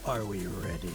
Are we ready?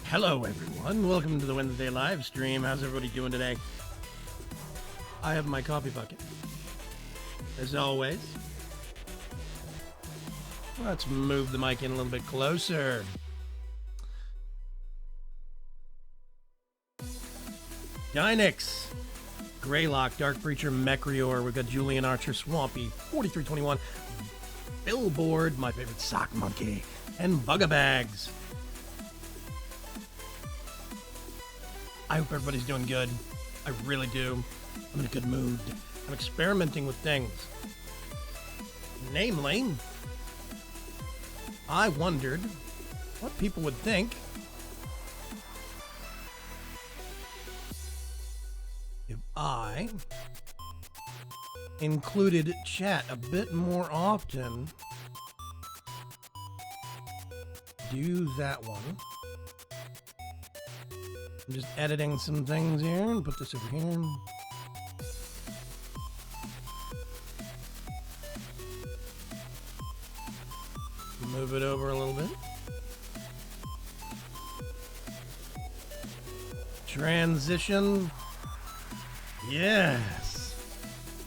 Hello everyone, welcome to the Wednesday live stream. How's everybody doing today? I have my coffee bucket. As always. Let's move the mic in a little bit closer. Dynix, Greylock, Dark Breacher, Mecrior. We've got Julian Archer, Swampy, 4321, Billboard, my favorite sock monkey, and Bugabags. I hope everybody's doing good. I really do. I'm in a good mood. I'm experimenting with things. Namely, I wondered what people would think if I included chat a bit more often. Do that one. I'm just editing some things here and put this over here. Move it over a little bit. Transition. Yes.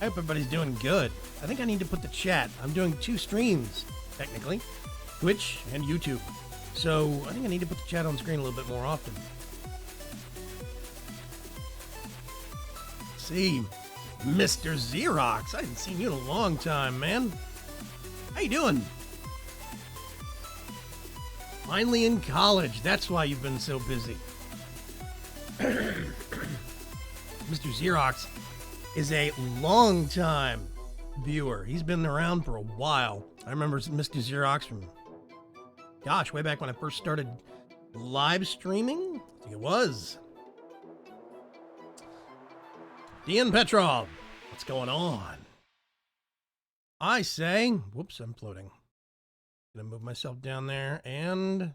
I hope everybody's doing good. I think I need to put the chat. I'm doing 2 streams, technically. Twitch and YouTube. So I think I need to put the chat on screen a little bit more often. See, Mr. Xerox. I haven't seen you in a long time, man. How you doing? Finally in college. That's why you've been so busy. Mr. Xerox is a long-time viewer. He's been around for a while. I remember Mr. Xerox from, gosh, way back when I first started live streaming. I think it was. Dean Petrov, what's going on? I say, whoops, I'm floating. Gonna move myself down there and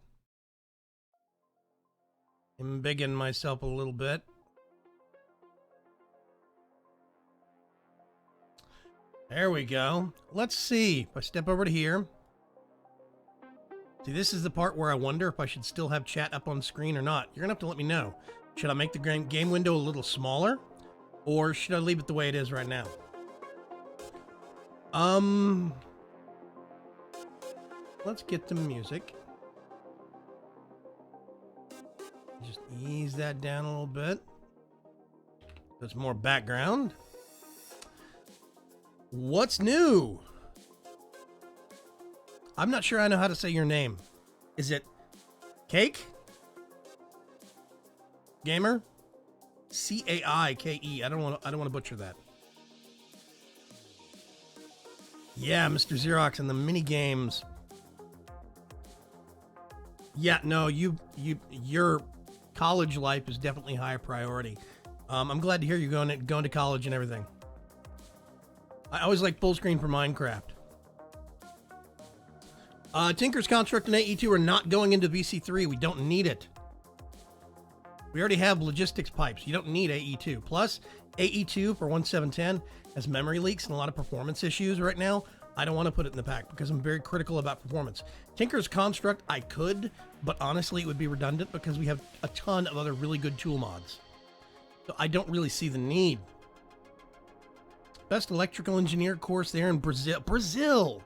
embiggen myself a little bit. There we go. Let's see. If I step over to here. See, this is the part where I wonder if I should still have chat up on screen or not. You're gonna have to let me know. Should I make the game window a little smaller? Or should I leave it the way it is right now? Let's get the music. Just ease that down a little bit. There's more background. What's new? I'm not sure I know how to say your name. Is it Cake? Gamer? C-A-I-K-E. I don't want to butcher that. Yeah, Mr. Xerox and the mini games. Yeah, no, your college life is definitely higher priority. I'm glad to hear you going to college and everything. I always like full screen for Minecraft. Tinker's Construct and AE2 are not going into VC3. We don't need it. We already have logistics pipes. You don't need AE2. Plus, AE2 for 1.7.10 has memory leaks and a lot of performance issues right now. I don't want to put it in the pack because I'm very critical about performance. Tinker's Construct, I could, but honestly, it would be redundant because we have a ton of other really good tool mods. So I don't really see the need. Best electrical engineer course there in Brazil. Brazil!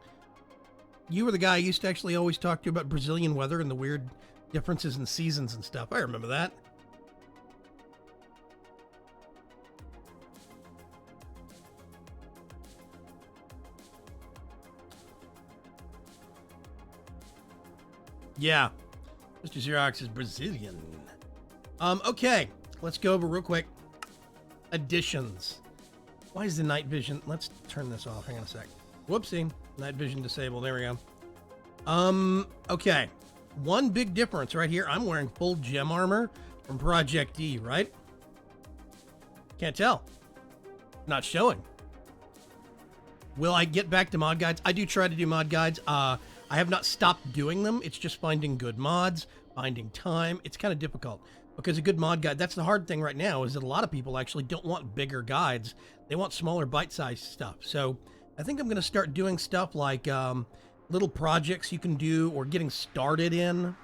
You were the guy I used to actually always talk to about Brazilian weather and the weird differences in seasons and stuff. I remember that. Yeah. Mr. Xerox is Brazilian. Okay. Let's go over real quick. Additions. Why is the night vision? Let's turn this off. Hang on a sec. Whoopsie. Night vision disabled. There we go. Okay. One big difference right here. I'm wearing full gem armor from Project E, right? Can't tell. Not showing. Will I get back to mod guides? I do try to do mod guides. I have not stopped doing them. It's just finding good mods, finding time. It's kind of difficult because a good mod guide, that's the hard thing right now, is that a lot of people actually don't want bigger guides. They want smaller bite-sized stuff. So I think I'm going to start doing stuff like little projects you can do or getting started in.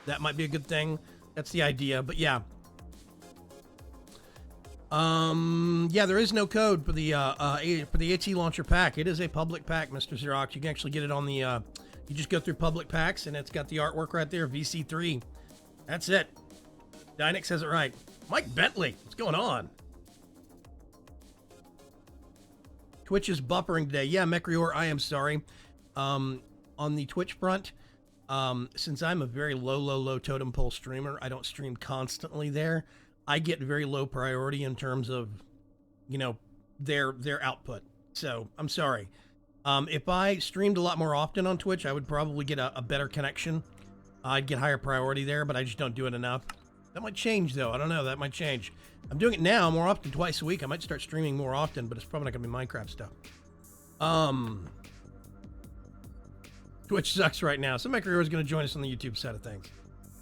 That might be a good thing. That's the idea. But yeah. Yeah, there is no code for the AT Launcher pack. It is a public pack, Mr. Xerox. You can actually get it on the, you just go through public packs, and it's got the artwork right there, VC3. That's it. Dynex has it right. Mike Bentley, what's going on? Twitch is buffering today. Yeah, Mecrior, I am sorry. On the Twitch front, since I'm a very low totem pole streamer, I don't stream constantly there. I get very low priority in terms of, you know, their output. So I'm sorry. If I streamed a lot more often on Twitch, I would probably get a better connection. I'd get higher priority there, but I just don't do it enough. That might change, though. I don't know. That might change. I'm doing it now more often, twice a week. I might start streaming more often, but it's probably not going to be Minecraft stuff. Twitch sucks right now. So Mecrior is going to join us on the YouTube side of things.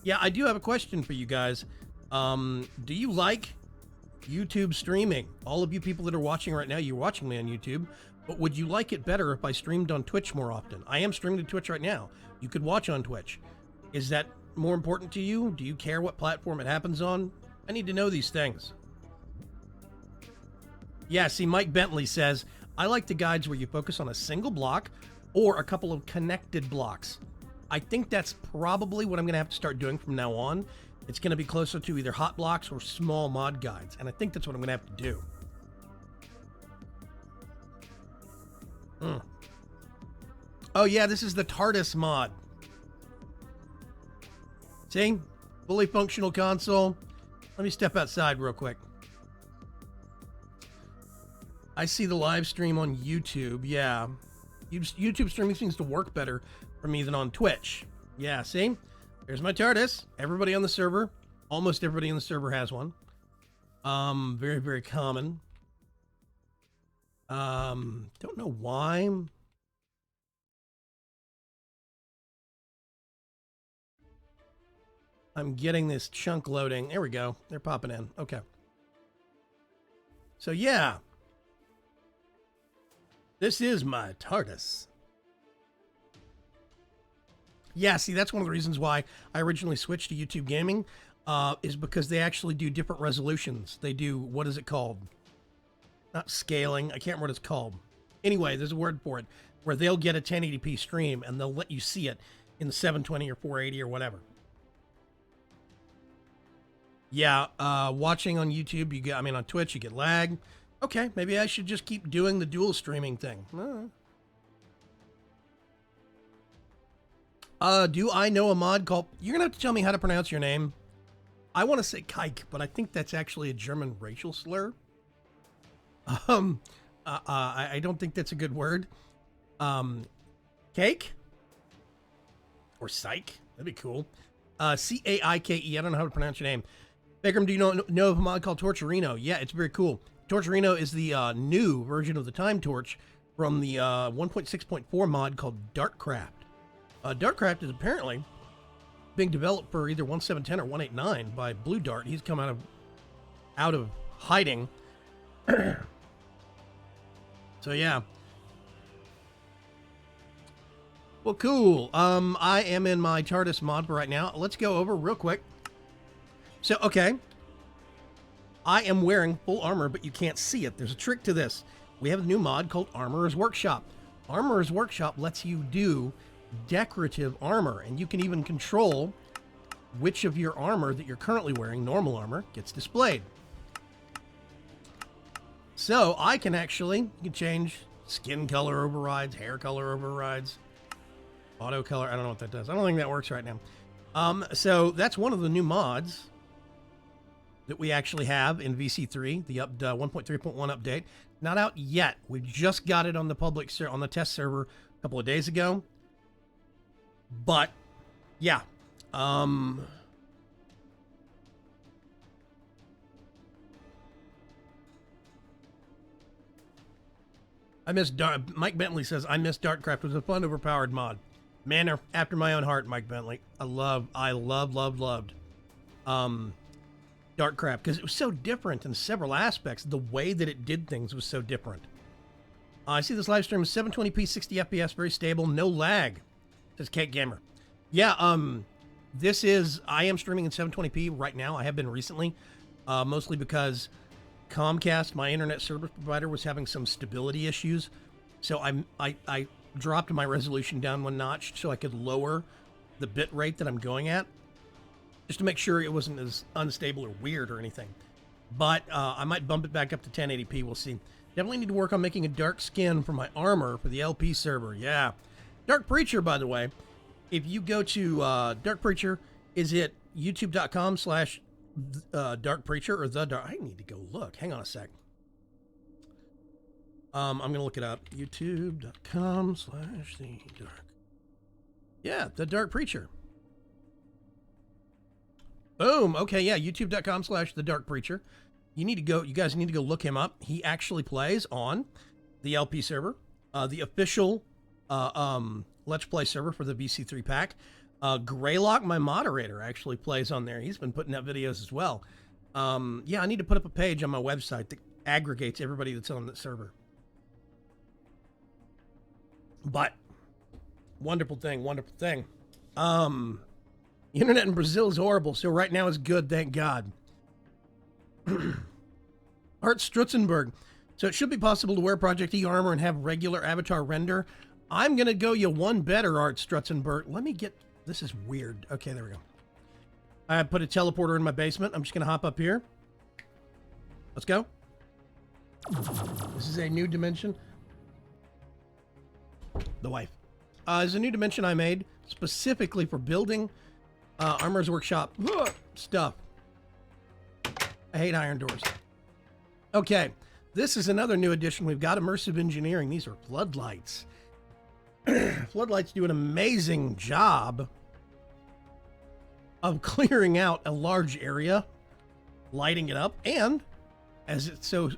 Yeah, I do have a question for you guys. Do you like YouTube streaming? All of you people that are watching right now, you're watching me on YouTube, but would you like it better if I streamed on Twitch more often? I am streaming to Twitch right now. You could watch on Twitch. Is that more important to you? Do you care what platform it happens on? I need to know these things. Yeah, see, Mike Bentley says, I like the guides where you focus on a single block or a couple of connected blocks. I think that's probably what I'm going to have to start doing from now on. It's going to be closer to either hot blocks or small mod guides, and I think that's what I'm going to have to do. Oh, yeah, this is the TARDIS mod. See? Fully functional console. Let me step outside real quick. I see the live stream on YouTube. Yeah. YouTube streaming seems to work better for me than on Twitch. Yeah, see? There's my TARDIS. Everybody on the server. Almost everybody on the server has one. Very, very common. Don't know why. I'm getting this chunk loading. There we go. They're popping in. Okay. So, yeah. This is my TARDIS. Yeah, see, that's one of the reasons why I originally switched to YouTube Gaming, is because they actually do different resolutions. They do, what is it called? Not scaling. I can't remember what it's called. Anyway, there's a word for it, where they'll get a 1080p stream, and they'll let you see it in the 720 or 480 or whatever. Yeah, watching on YouTube, you get, I mean, on Twitch, you get lag. Okay, maybe I should just keep doing the dual streaming thing. Do I know a mod called... You're going to have to tell me how to pronounce your name. I want to say kike, but I think that's actually a German racial slur. I don't think that's a good word. Cake? Or psych? That'd be cool. C-A-I-K-E. I don't know how to pronounce your name. Vaygrim, do you know of a mod called Torturino? Yeah, it's very cool. Torturino is the new version of the Time Torch from the 1.6.4 mod called Darkcraft. Darkcraft is apparently being developed for either 1710 or 189 by Blue Dart. He's come out of hiding. So yeah. Well, cool. I am in my TARDIS mod for right now. Let's go over real quick. So, okay. I am wearing full armor, but you can't see it. There's a trick to this. We have a new mod called Armorer's Workshop. Armorer's Workshop lets you do decorative armor, and you can even control which of your armor that you're currently wearing, normal armor, gets displayed. So I can actually, you can change skin color overrides, hair color overrides. Auto color. I don't know what that does. I don't think that works right now. So that's one of the new mods that we actually have in VC3, the 1.3.1 update. Not out yet. We just got it on the public on the test server a couple of days ago. But yeah, I miss Mike Bentley says I miss Darkcraft. It was a fun, overpowered mod. Man after my own heart, Mike Bentley. I loved Darkcraft because it was so different in several aspects. The way that it did things was so different. I see this live stream is 720p, 60 FPS, very stable, no lag. Says Kate Gamer. Yeah, I am streaming in 720p right now. I have been recently, mostly because Comcast, my internet service provider, was having some stability issues. So I dropped my resolution down one notch so I could lower the bit rate that I'm going at, just to make sure it wasn't as unstable or weird or anything. But I might bump it back up to 1080p. We'll see. Definitely need to work on making a dark skin for my armor for the LP server. Yeah. Dark Preacher, by the way, if you go to Dark Preacher, is it youtube.com/Dark Preacher or the Dark? I need to go look. Hang on a sec. I'm going to look it up. youtube.com/the Dark. Yeah, the Dark Preacher. Boom. Okay, yeah, youtube.com/the Dark Preacher. You guys need to go look him up. He actually plays on the LP server, the official Let's Play server for the VC3 pack. Greylock, my moderator, actually plays on there. He's been putting out videos as well. Yeah, I need to put up a page on my website that aggregates everybody that's on the server. But wonderful thing. The internet in Brazil is horrible, so right now it's good, thank God. Art Strutzenberg. So it should be possible to wear Project E armor and have regular avatar render. I'm going to go you one better, Art Strutzenberg. Let me get... This is weird. Okay, there we go. I put a teleporter in my basement. I'm just going to hop up here. Let's go. This is a new dimension. The wife. This is a new dimension I made specifically for building Armor's Workshop stuff. I hate iron doors. Okay, this is another new addition. We've got immersive engineering. These are floodlights. Floodlights do an amazing job of clearing out a large area, lighting it up, and as it so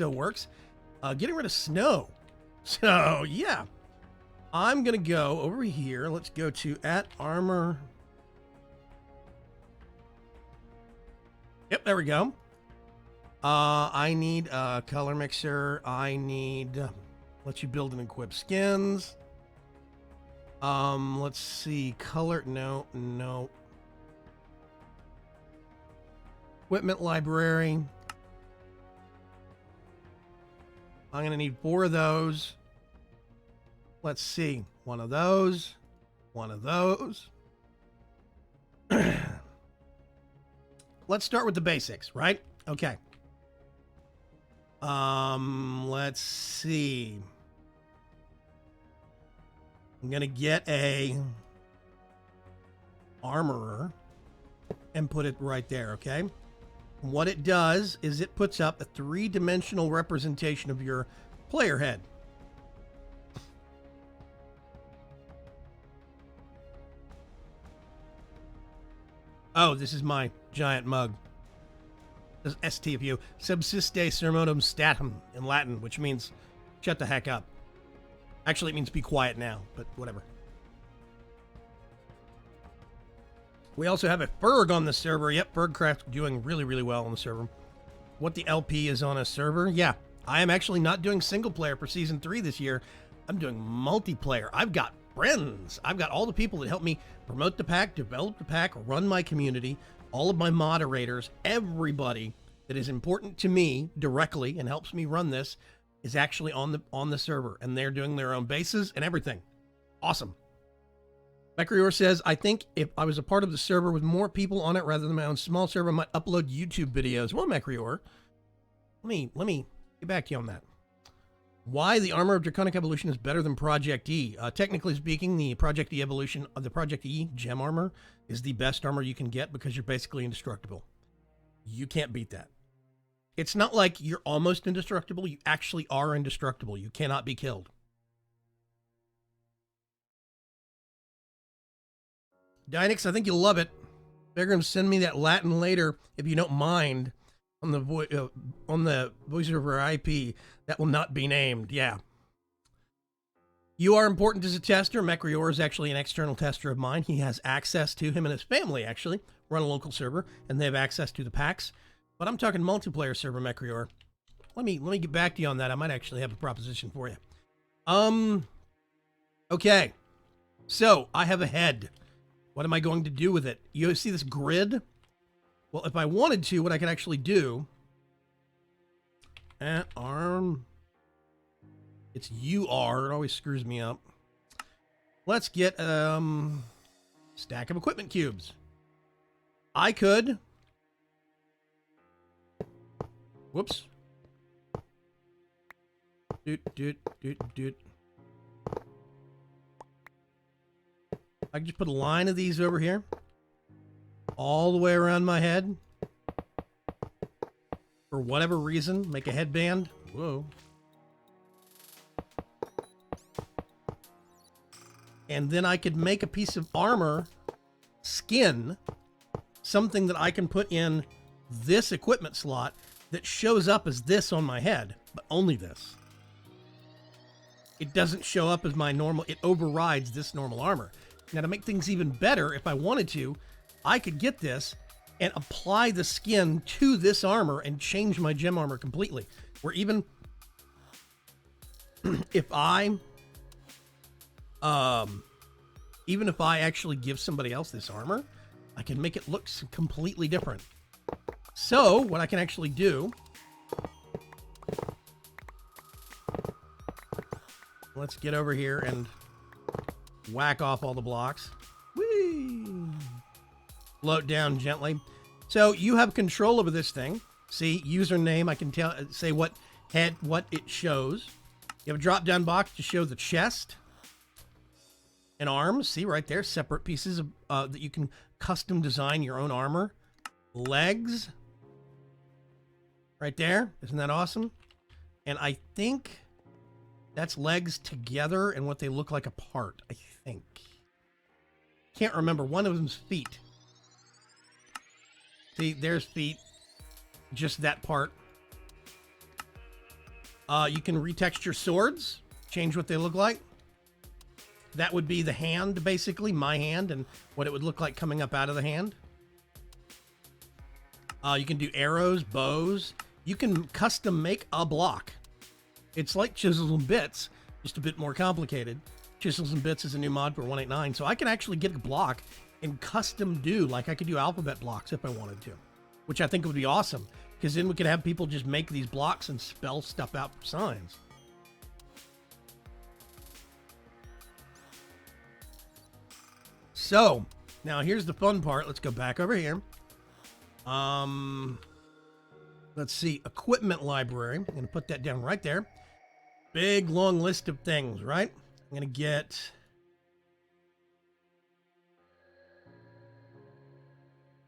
works, getting rid of snow. So yeah, I'm gonna go over here. Let's go to @armor. Yep, there we go. I need a color mixer. I need let you build and equip skins. Let's see. Color. No. Equipment library. I'm going to need 4 of those. Let's see. One of those. Let's start with the basics, right? Okay. Let's see. I'm going to get a armorer and put it right there, okay? What it does is it puts up a 3-dimensional representation of your player head. Oh, this is my giant mug. This is STFU. Subsiste sermonum statum in Latin, which means shut the heck up. Actually, it means be quiet now, but whatever. We also have a Ferg on the server. Yep, Fergcraft doing really, really well on the server. What the LP is on a server? Yeah, I am actually not doing single player for Season 3 this year. I'm doing multiplayer. I've got friends. I've got all the people that help me promote the pack, develop the pack, run my community, all of my moderators, everybody that is important to me directly and helps me run this is actually on the server, and they're doing their own bases and everything. Awesome. Mecrior says, I think if I was a part of the server with more people on it rather than my own small server, I might upload YouTube videos. Well, Mecrior, let me get back to you on that. Why the armor of Draconic Evolution is better than Project E. Technically speaking, the Project E evolution of the Project E gem armor is the best armor you can get because you're basically indestructible. You can't beat that. It's not like you're almost indestructible. You actually are indestructible. You cannot be killed. Dynix, I think you'll love it. Vaygrim, send me that Latin later if you don't mind. On the voice over IP that will not be named. Yeah. You are important as a tester. Mecrior is actually an external tester of mine. He has access to him and his family actually run a local server, and they have access to the packs. But I'm talking multiplayer server, Mecrior. Let me get back to you on that. I might actually have a proposition for you. Okay. So I have a head. What am I going to do with it? You see this grid? Well, if I wanted to, what I could actually do, at arm, it's UR, it always screws me up. Let's get stack of equipment cubes. I could, whoops, I could just put a line of these over here. All the way around my head. For whatever reason, make a headband. Whoa. And then I could make a piece of armor, skin, something that I can put in this equipment slot that shows up as this on my head, but only this. It doesn't show up as my normal, it overrides this normal armor. Now to make things even better, if I wanted to, I could get this and apply the skin to this armor and change my gem armor completely. Or even if I actually give somebody else this armor, I can make it look completely different. So what I can actually do, let's get over here and whack off all the blocks. Whee! Float down gently. So you have control over this thing. See, username, I can say what it shows. You have a drop down box to show the chest and arms. See right there, separate pieces of that you can custom design your own armor. Legs. Right there. Isn't that awesome? And I think that's legs together and what they look like apart, I think. Can't remember. One of them's feet. See, there's feet. Just that part. You can retexture swords. Change what they look like. That would be the hand, basically. My hand and what it would look like coming up out of the hand. You can do arrows, bows. You can custom make a block. It's like Chisels and Bits, just a bit more complicated. Chisels and Bits is a new mod for 189, so I can actually get a block and custom do, like I could do alphabet blocks if I wanted to, which I think would be awesome, because then we could have people just make these blocks and spell stuff out for signs. So, now here's the fun part. Let's go back over here. Let's see, equipment library. I'm going to put that down right there. Big, long list of things, right? I'm going to get...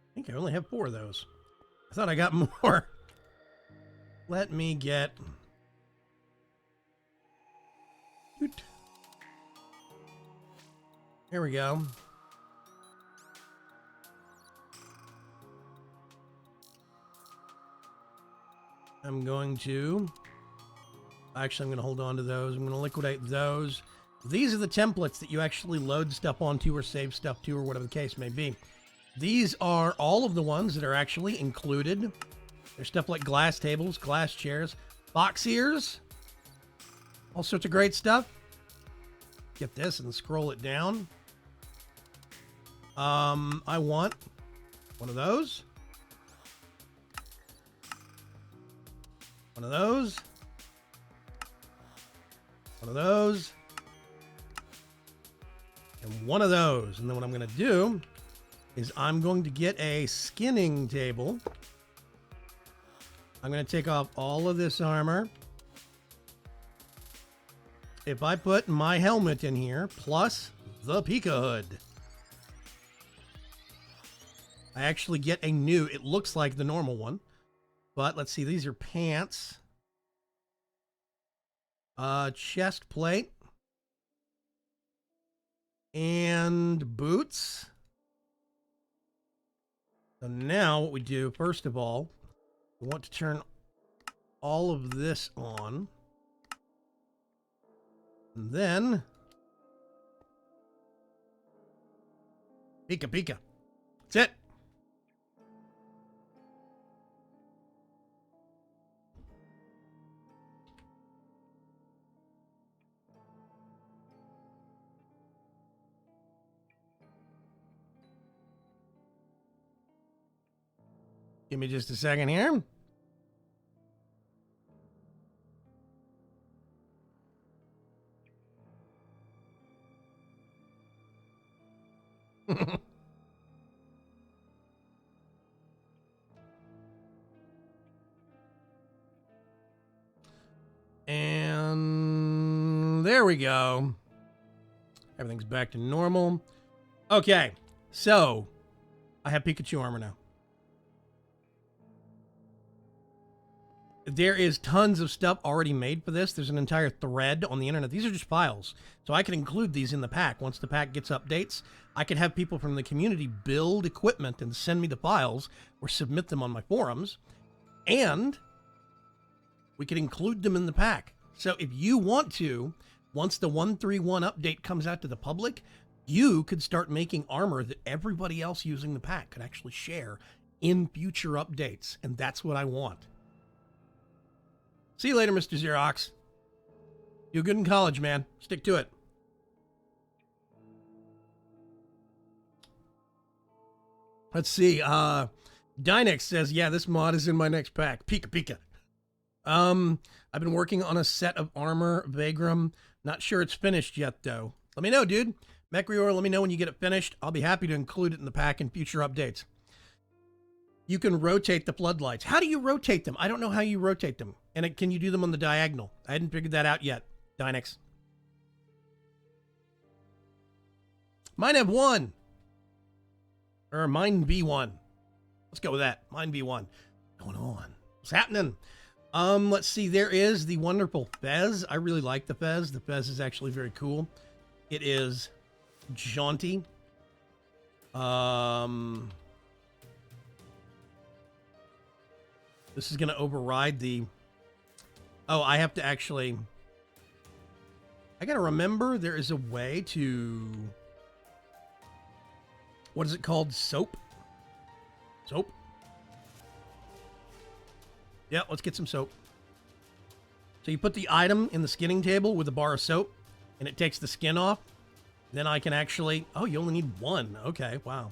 I think I only have 4 of those. I thought I got more. Let me get... Here we go. I'm going to... Actually, I'm going to hold on to those. I'm going to liquidate those. These are the templates that you actually load stuff onto or save stuff to or whatever the case may be. These are all of the ones that are actually included. There's stuff like glass tables, glass chairs, box ears, all sorts of great stuff. Get this and scroll it down. I want one of those. One of those. One of those. And one of those. And then what I'm going to do is I'm going to get a skinning table. I'm going to take off all of this armor. if I put my helmet in here, plus the Pika hood, I actually get a new, it looks like the normal one, but let's see, these are pants, chest plate, and boots. So now what we do, first of all, we want to turn all of this on. And then Pika Pika. That's it. Give me just a second here. And there we go. Everything's back to normal. Okay, so I have Pikachu armor now. There is tons of stuff already made for this. There's an entire thread on the internet. These are just files. So I can include these in the pack. Once the pack gets updates, I can have people from the community build equipment and send me the files or submit them on my forums. And we can include them in the pack. So if you want to, once the 131 update comes out to the public, you could start making armor that everybody else using the pack could actually share in future updates. And that's what I want. See you later, Mr. Xerox. Do good in college, man. Stick to it. Let's see. Dynex says, yeah, this mod is in my next pack. Pika Pika. I've been working on a set of armor, Vaygrim. Not sure it's finished yet, though. Let me know, dude. Mecrior, let me know when you get it finished. I'll be happy to include it in the pack in future updates. You can rotate the floodlights. How do you rotate them? I don't know how you rotate them. And can you do them on the diagonal? I hadn't figured that out yet, Dynex. Mine have one. Or mine B1. Let's go with that. Mine B1. Going on. What's happening? Let's see. There is the wonderful Fez. I really like the Fez. The Fez is actually very cool. It is jaunty. This is going to override the... Oh, I have to actually... I got to remember there is a way to... What is it called? Soap? Soap? Yeah, let's get some soap. So you put the item in the skinning table with a bar of soap, and it takes the skin off. Then I can actually... Oh, you only need one. Okay, wow.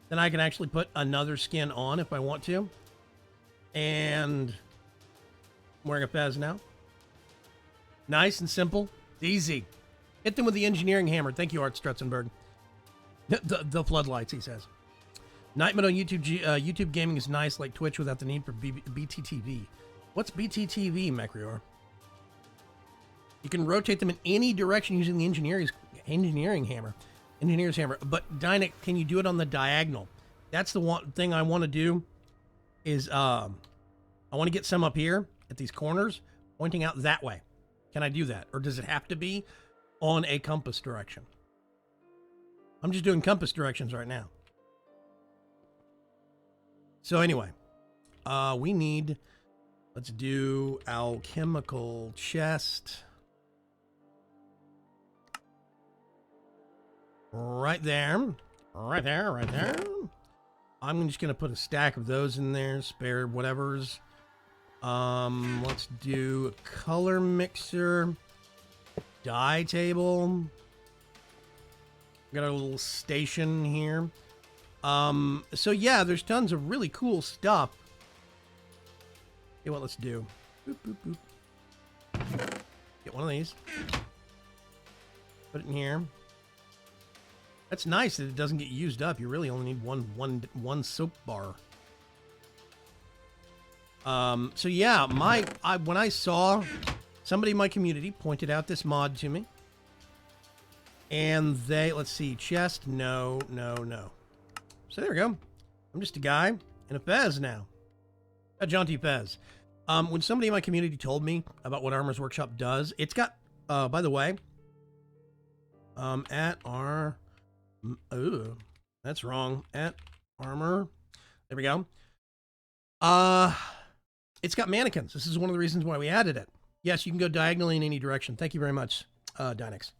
Then I can actually put another skin on if I want to. And I'm wearing a Fez now. Nice and simple. Easy. Hit them with the engineering hammer. Thank you, Art Strutzenberg. The floodlights, he says. Nightmare on YouTube. YouTube gaming is nice, like Twitch, without the need for BTTV. What's BTTV, Mecrior? You can rotate them in any direction using the engineer's hammer. Engineer's hammer. But Dynic, can you do it on the diagonal? That's the one thing I want to do. Is I want to get some up here at these corners pointing out that way. Can I do that? Or does it have to be on a compass direction? I'm just doing compass directions right now. So anyway, we need, let's do alchemical chest. Right there. Right there, right there. I'm just going to put a stack of those in there, spare whatevers. Let's do a color mixer, dye table. Got a little station here. So yeah, there's tons of really cool stuff. Okay, what let's do. Boop, boop, boop. Get one of these. Put it in here. That's nice that it doesn't get used up. You really only need one soap bar. So yeah, when I saw somebody in my community pointed out this mod to me. And they, let's see, chest, no. So there we go. I'm just a guy in a fez now. A jaunty fez. When somebody in my community told me about what Armor's Workshop does, it's got, by the way, at our, that's wrong, at Armor, there we go. It's got mannequins. This is one of the reasons why we added it. Yes, you can go diagonally in any direction. Thank you very much, Dynex.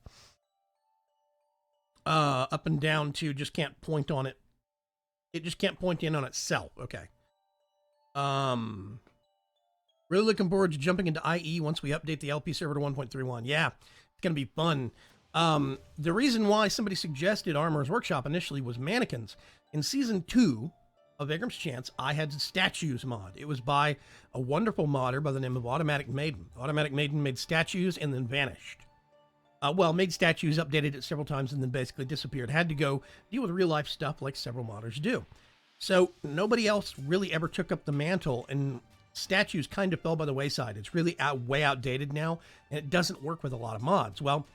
Up and down too, just can't point on it. It just can't point in on itself. Okay. Really looking forward to jumping into IE once we update the LP server to 1.31. Yeah, it's going to be fun. The reason why somebody suggested Armor's Workshop initially was mannequins. In Season 2 of Vaygrim's Chance, I had statues mod. It was by a wonderful modder by the name of Automatic Maiden. Automatic Maiden made statues and then vanished. Made statues, updated it several times, and then basically disappeared. Had to go deal with real-life stuff like several modders do. So nobody else really ever took up the mantle, and statues kind of fell by the wayside. It's really way outdated now, and it doesn't work with a lot of mods. Well,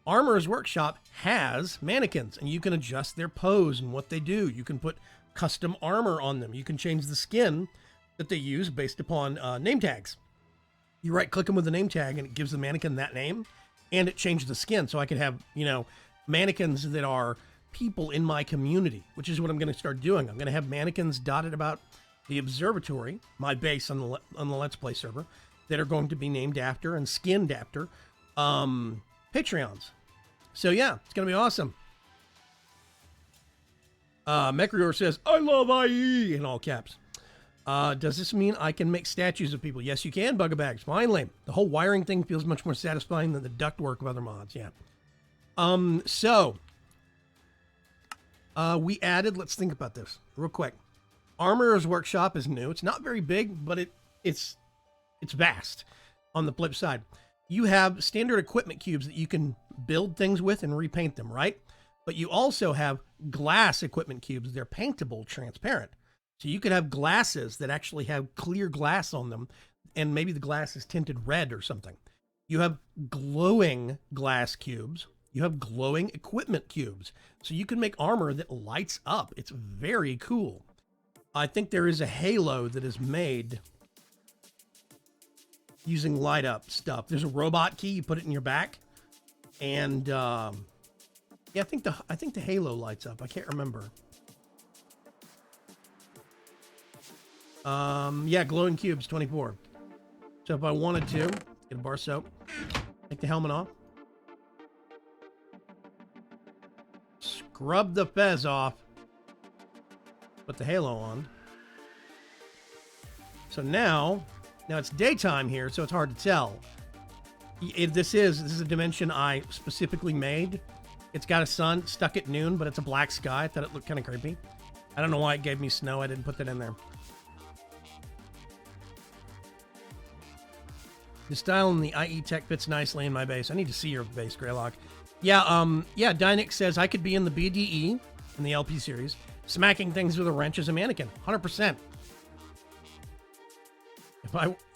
Armor's Workshop has mannequins, and you can adjust their pose and what they do. You can put custom armor on them. You can change the skin that they use based upon name tags. You right-click them with the name tag, and it gives the mannequin that name, and it changed the skin. So I could have, mannequins that are people in my community, which is what I'm going to start doing. I'm going to have mannequins dotted about the observatory, my base on the Let's Play server, that are going to be named after and skinned after Patreons. So yeah, it's going to be awesome. Mekrior says, I love IE, in all caps. Does this mean I can make statues of people? Yes, you can, Bugabags. Finally. The whole wiring thing feels much more satisfying than the ductwork of other mods. Yeah. We added, let's think about this real quick. Armor's Workshop is new. It's not very big, but it's vast. On the flip side, you have standard equipment cubes that you can build things with and repaint them, right? But you also have glass equipment cubes. They're paintable, transparent. So you could have glasses that actually have clear glass on them, and maybe the glass is tinted red or something. You have glowing glass cubes. You have glowing equipment cubes. So you can make armor that lights up. It's very cool. I think there is a halo that is made using light up stuff. There's a robot key. You put it in your back, and yeah, I think the halo lights up. I can't remember. Yeah, glowing cubes, 24. So if I wanted to, get a bar soap, take the helmet off, scrub the fez off, put the halo on. So now it's daytime here, so it's hard to tell. This is a dimension I specifically made. It's got a sun stuck at noon, but it's a black sky. I thought it looked kind of creepy. I don't know why it gave me snow. I didn't put that in there. The style in the IE tech fits nicely in my base. I need to see your base, Greylock. Yeah, Dynex says I could be in the BDE in the LP series, smacking things with a wrench as a mannequin. 100%.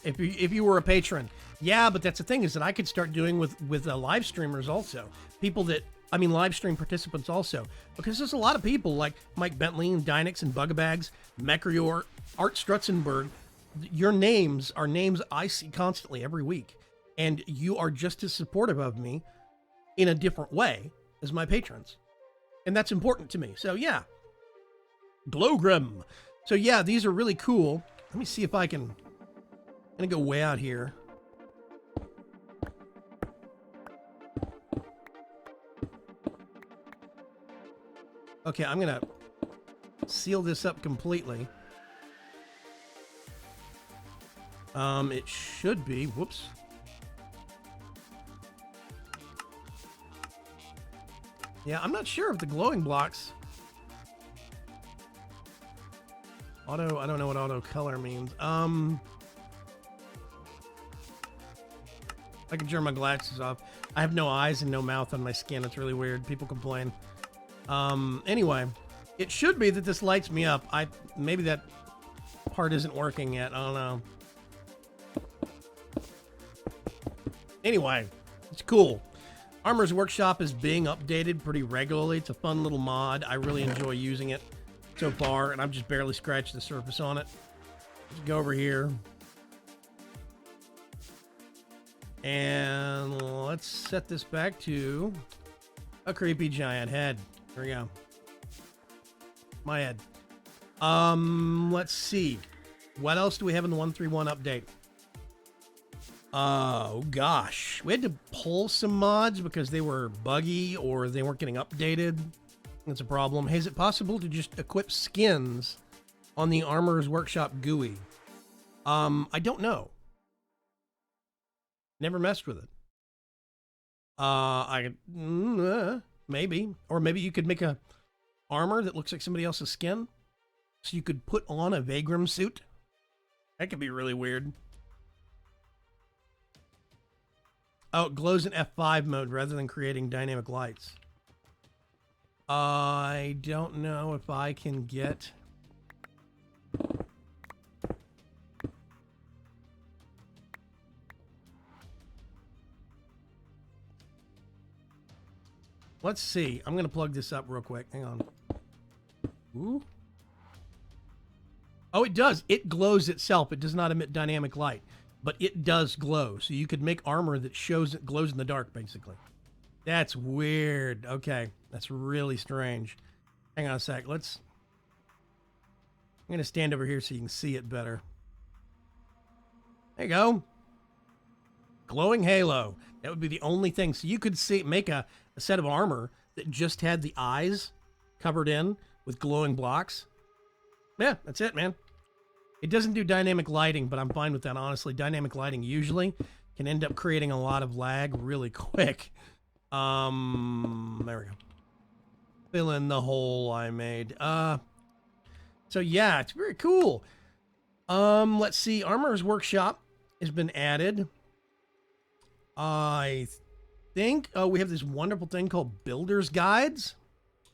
If you were a patron. Yeah, but that's the thing, is that I could start doing with live streamers also. Live stream participants also. Because there's a lot of people like Mike Bentley and Dynex and Bugabags, Mekrior, Art Strutzenberg. Your names are names I see constantly every week. And you are just as supportive of me in a different way as my patrons. And that's important to me. So yeah. Glowgrim. So yeah, these are really cool. Let me see if I can... I'm going to go way out here. Okay, I'm going to seal this up completely. It should be, whoops. Yeah, I'm not sure if the glowing blocks. I don't know what auto color means. I can turn my glasses off. I have no eyes and no mouth on my skin. It's really weird. People complain. Anyway, it should be that this lights me up. Maybe that part isn't working yet. I don't know. Anyway, it's cool. Armor's Workshop is being updated pretty regularly. It's a fun little mod. I really enjoy using it so far, and I've just barely scratched the surface on it. Let's go over here. And let's set this back to a creepy giant head. There we go. My head. Let's see. What else do we have in the 131 update? Oh gosh, we had to pull some mods because they were buggy or they weren't getting updated. That's a problem. Hey, is it possible to just equip skins on the Armor's Workshop GUI? I don't know. Never messed with it. Maybe. Or maybe you could make a armor that looks like somebody else's skin. So you could put on a Vaygrim suit. That could be really weird. Oh, it glows in F5 mode rather than creating dynamic lights. I don't know if I can get... Let's see. I'm going to plug this up real quick. Hang on. Ooh. Oh, it does. It glows itself. It does not emit dynamic light, but it does glow. So you could make armor that shows it glows in the dark, basically. That's weird. Okay. That's really strange. Hang on a sec. I'm going to stand over here so you can see it better. There you go. Glowing halo. That would be the only thing. So you could make a set of armor that just had the eyes covered in with glowing blocks. Yeah, that's it, man. It doesn't do dynamic lighting, but I'm fine with that, honestly. Dynamic lighting usually can end up creating a lot of lag really quick. There we go. Fill in the hole I made. So yeah, it's very cool. Let's see. Armor's Workshop has been added. I think we have this wonderful thing called Builder's Guides.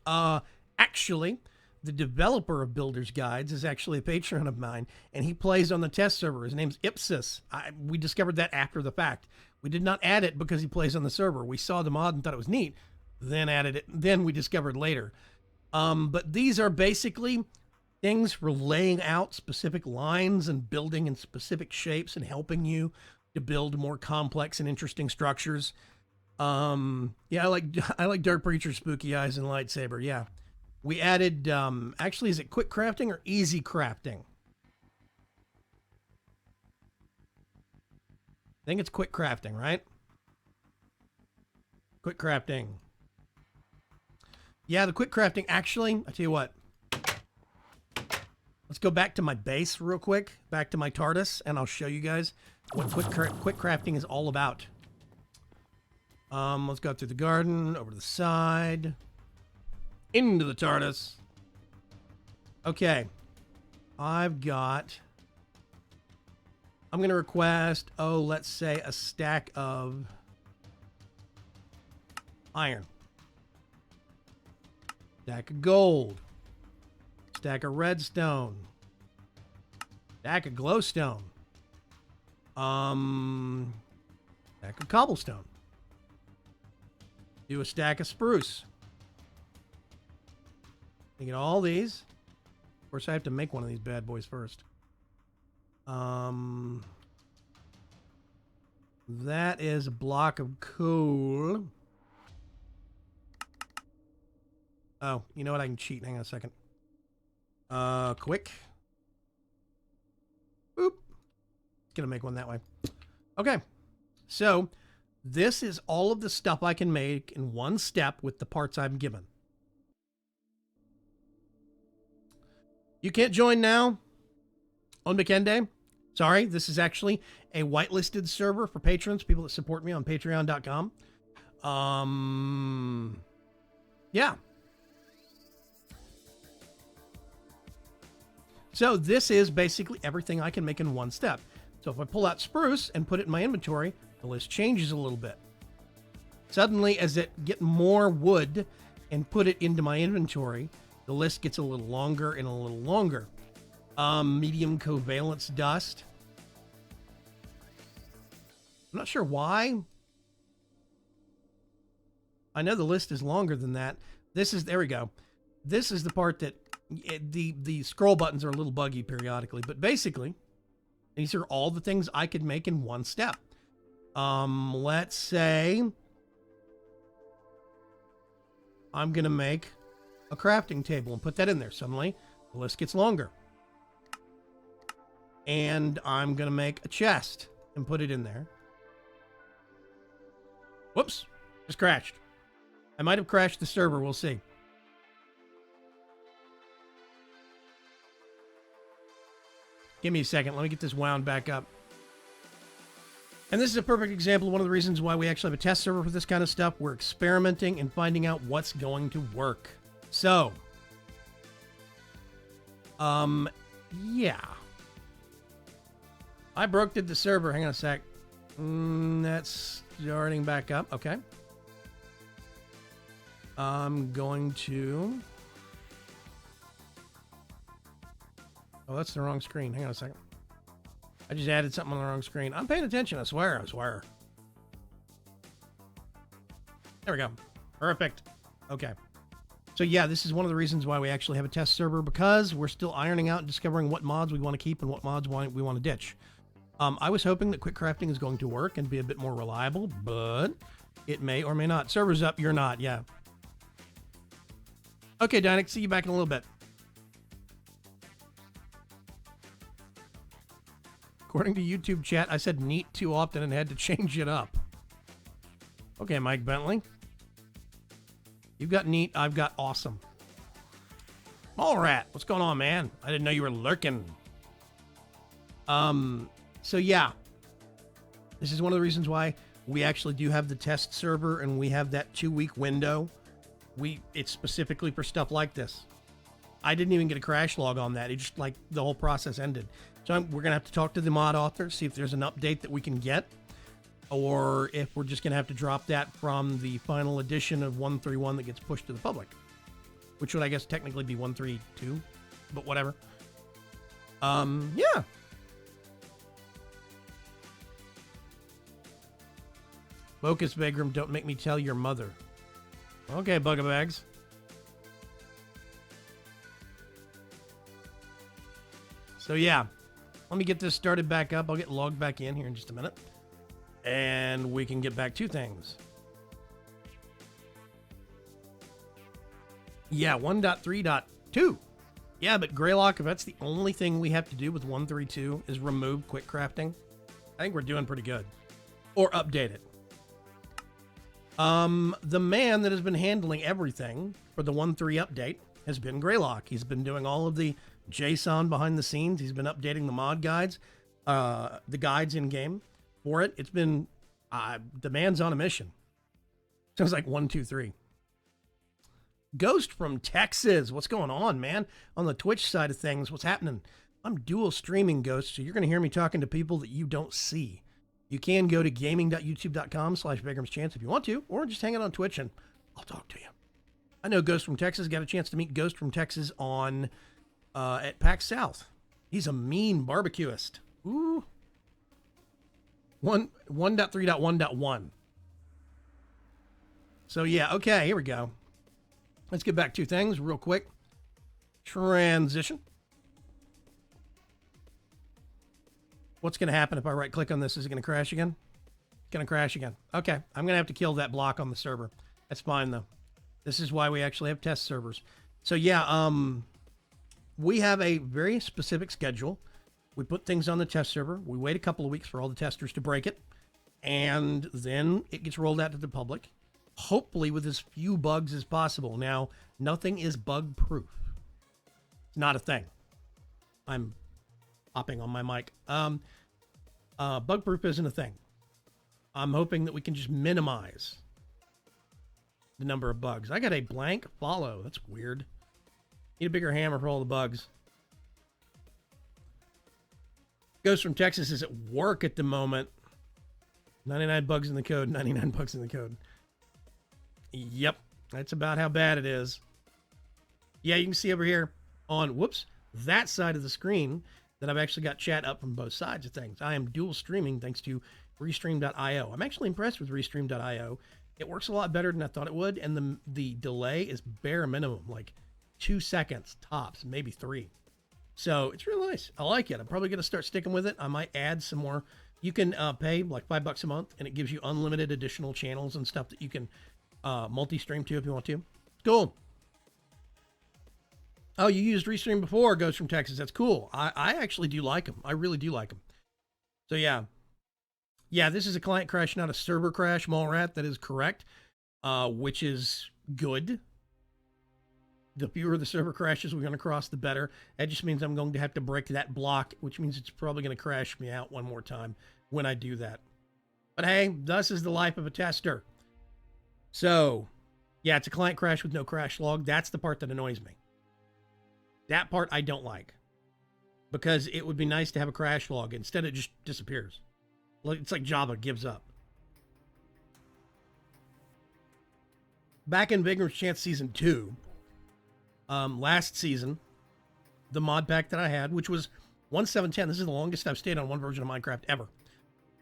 Actually, the developer of Builder's Guides is actually a patron of mine, and he plays on the test server. His name's Ipsis. We discovered that after the fact. We did not add it because he plays on the server. We saw the mod and thought it was neat, then added it. Then we discovered later. But these are basically things for laying out specific lines and building in specific shapes and helping you to build more complex and interesting structures. Yeah, I like Dark Preacher, Spooky Eyes, and Lightsaber. Yeah. We added, actually, is it quick crafting or easy crafting? I think it's quick crafting, right? Quick crafting. Yeah, the quick crafting, actually, I tell you what. Let's go back to my base real quick, back to my TARDIS, and I'll show you guys what quick crafting is all about. Let's go through the garden, over to the side, into the TARDIS. Okay. I'm going to request, let's say a stack of iron. Stack of gold. Stack of redstone. Stack of glowstone. Stack of cobblestone. Do a stack of spruce. You get all these. Of course, I have to make one of these bad boys first. That is a block of coal. Oh, you know what? I can cheat. Hang on a second. Quick. Boop. Gonna make one that way. Okay. So, this is all of the stuff I can make in one step with the parts I'm given. You can't join now on Weekend. Sorry, this is actually a whitelisted server for patrons, people that support me on patreon.com. Yeah. So this is basically everything I can make in one step. So if I pull out spruce and put it in my inventory, the list changes a little bit. Suddenly, as it get more wood and put it into my inventory, the list gets a little longer and a little longer. Medium covalence dust. I'm not sure why I know the list is longer than that. There we go. This is the part that the scroll buttons are a little buggy periodically, but basically, these are all the things I could make in one step. Let's say I'm going to make a crafting table and put that in there. Suddenly, the list gets longer. And I'm going to make a chest and put it in there. Whoops, just crashed. I might have crashed the server, we'll see. Give me a second, let me get this wound back up. And this is a perfect example of one of the reasons why we actually have a test server for this kind of stuff. We're experimenting and finding out what's going to work. So, yeah. I broke the server, hang on a sec. That's starting back up, okay. I'm going to... Oh, that's the wrong screen. Hang on a second. I just added something on the wrong screen. I'm paying attention, I swear. There we go. Perfect. Okay. So yeah, this is one of the reasons why we actually have a test server, because we're still ironing out and discovering what mods we want to keep and what mods we want to ditch. I was hoping that quick crafting is going to work and be a bit more reliable, but it may or may not. Server's up, you're not, yeah. Okay, Dynic, see you back in a little bit. According to YouTube chat, I said neat too often and had to change it up. Okay, Mike Bentley. You've got neat, I've got awesome. Mallrat, what's going on, man? I didn't know you were lurking. So yeah, this is one of the reasons why we actually do have the test server and we have that 2-week window. It's specifically for stuff like this. I didn't even get a crash log on that. It just, like, the whole process ended. So we're going to have to talk to the mod author, see if there's an update that we can get, or if we're just going to have to drop that from the final edition of 131 that gets pushed to the public, which would, I guess, technically be 132, but whatever. Yeah. Focus, Vaygrim, don't make me tell your mother. Okay, Bugabags. So yeah, let me get this started back up. I'll get logged back in here in just a minute. And we can get back to things. Yeah, 1.3.2. Yeah, but Greylock, if that's the only thing we have to do with 132 is remove quick crafting, I think we're doing pretty good. Or update it. The man that has been handling everything for the 1.3 update has been Greylock. He's been doing all of the JSON behind the scenes. He's been updating the mod guides, the guides in game for it. It's been, the man's on a mission. Sounds like 1, 2, 3. Ghost from Texas. What's going on, man? On the Twitch side of things, what's happening? I'm dual streaming, Ghost, so you're going to hear me talking to people that you don't see. You can go to gaming.youtube.com/VaygrimsChance if you want to, or just hang out on Twitch and I'll talk to you. I know Ghost from Texas. Got a chance to meet Ghost from Texas on at PAX South. He's a mean barbecuist. Ooh. 1.3.1.1. So yeah, okay, here we go. Let's get back to things real quick. Transition. What's going to happen if I right click on this? Is it going to crash again? Going to crash again. Okay, I'm going to have to kill that block on the server. That's fine though. This is why we actually have test servers. So yeah, we have a very specific schedule. We put things on the test server. We wait a couple of weeks for all the testers to break it. And then it gets rolled out to the public. Hopefully with as few bugs as possible. Now, nothing is bug proof. It's not a thing. I'm hopping on my mic. Bug proof isn't a thing. I'm hoping that we can just minimize the number of bugs. I got a blank follow. That's weird. Need a bigger hammer for all the bugs. Ghost from Texas is at work at the moment. 99 bugs in the code. 99 bugs in the code. Yep. That's about how bad it is. Yeah, you can see over here on, whoops, that side of the screen that I've actually got chat up from both sides of things. I am dual streaming thanks to Restream.io. I'm actually impressed with Restream.io. It works a lot better than I thought it would, and the delay is bare minimum, like 2 seconds tops, maybe 3. So it's really nice. I like it. I'm probably going to start sticking with it. I might add some more. You can pay like $5 a month, and it gives you unlimited additional channels and stuff that you can multi-stream to if you want to. Cool. Oh, you used Restream before, Ghost from Texas. That's cool. I actually do like them. I really do like them. So yeah. Yeah, this is a client crash, not a server crash, Mallrat. That is correct, which is good. The fewer the server crashes we're going to cross, the better. That just means I'm going to have to break that block, which means it's probably going to crash me out one more time when I do that. But hey, thus is the life of a tester. So, yeah, it's a client crash with no crash log. That's the part that annoys me. That part I don't like. Because it would be nice to have a crash log. Instead, it just disappears. It's like Java gives up. Back in Vaygrim's Chance Season 2, last season, the mod pack that I had, which was 1.7.10, this is the longest I've stayed on one version of Minecraft ever.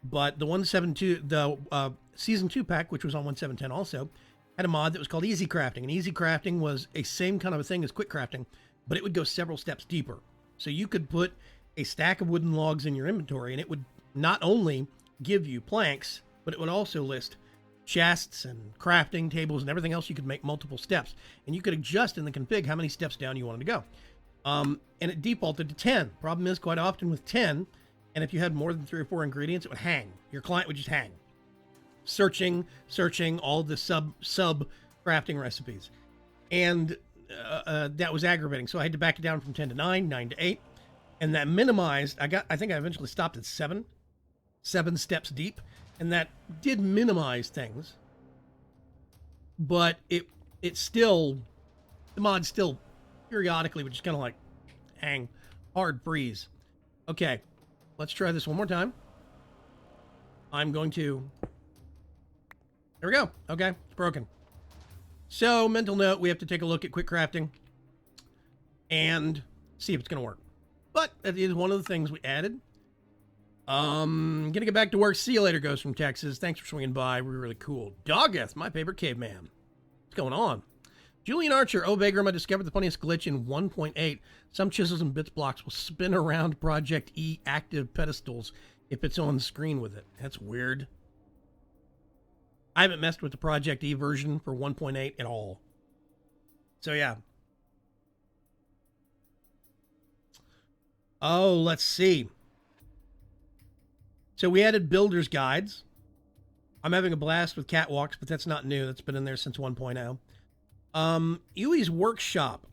But the 1.7.2, the Season 2 pack, which was on 1.7.10 also, had a mod that was called Easy Crafting. And Easy Crafting was a same kind of a thing as Quick Crafting, but it would go several steps deeper. So you could put a stack of wooden logs in your inventory, and it would not only give you planks, but it would also list chests and crafting tables and everything else. You could make multiple steps, and you could adjust in the config how many steps down you wanted to go. And it defaulted to 10. Problem is, quite often with 10, and if you had more than 3 or 4 ingredients, it would hang. Your client would just hang. Searching all the sub crafting recipes. And that was aggravating. So I had to back it down from 10 to 9, 9 to 8. And that minimized, I think I eventually stopped at 7 steps deep. And that did minimize things. But it still, the mod still periodically would just kind of like hang, hard freeze. Okay, let's try this one more time. I'm going to, there we go. Okay, it's broken. So, mental note, we have to take a look at quick crafting and see if it's going to work. But that is one of the things we added. Gonna get back to work. See you later, Ghost from Texas. Thanks for swinging by. We're really cool. Doggeth, my favorite caveman. What's going on? Julian Archer. Oh, Vaygrim, I discovered the funniest glitch in 1.8. Some chisels and bits blocks will spin around Project E active pedestals if it's on the screen with it. That's weird. I haven't messed with the Project E version for 1.8 at all. So, yeah. Oh, let's see. So we added builder's guides. I'm having a blast with catwalks, but that's not new. That's been in there since 1.0. Ewi's Workshop.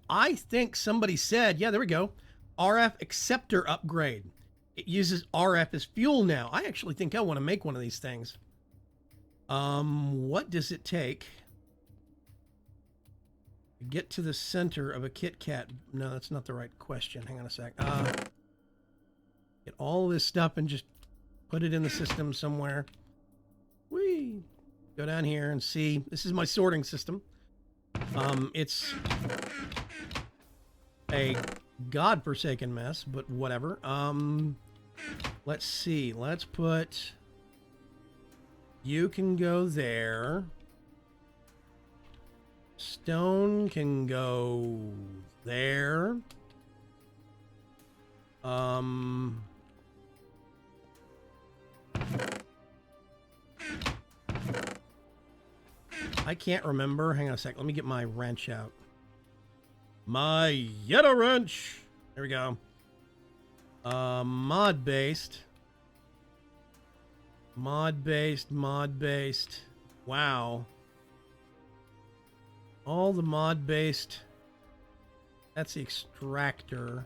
I think somebody said, yeah, there we go. RF acceptor upgrade. It uses RF as fuel now. I actually think I want to make one of these things. What does it take to get to the center of a Kit Kat? No, that's not the right question. Hang on a sec. Get all this stuff and just put it in the system somewhere. Whee! Go down here and see. This is my sorting system. It's a godforsaken mess, but whatever. Let's see. Let's put... You can go there. Stone can go there. I can't remember. Hang on a sec. Let me get my wrench out. My Yeta wrench. There we go. Mod-based. Mod-based. Wow. All the mod-based. That's the extractor.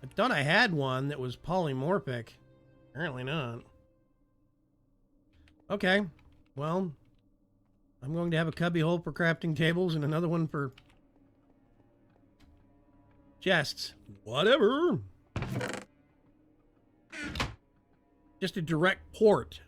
I thought I had one that was polymorphic. Apparently not. Okay. Well, I'm going to have a cubby hole for crafting tables and another one for chests. Whatever. Just a direct port,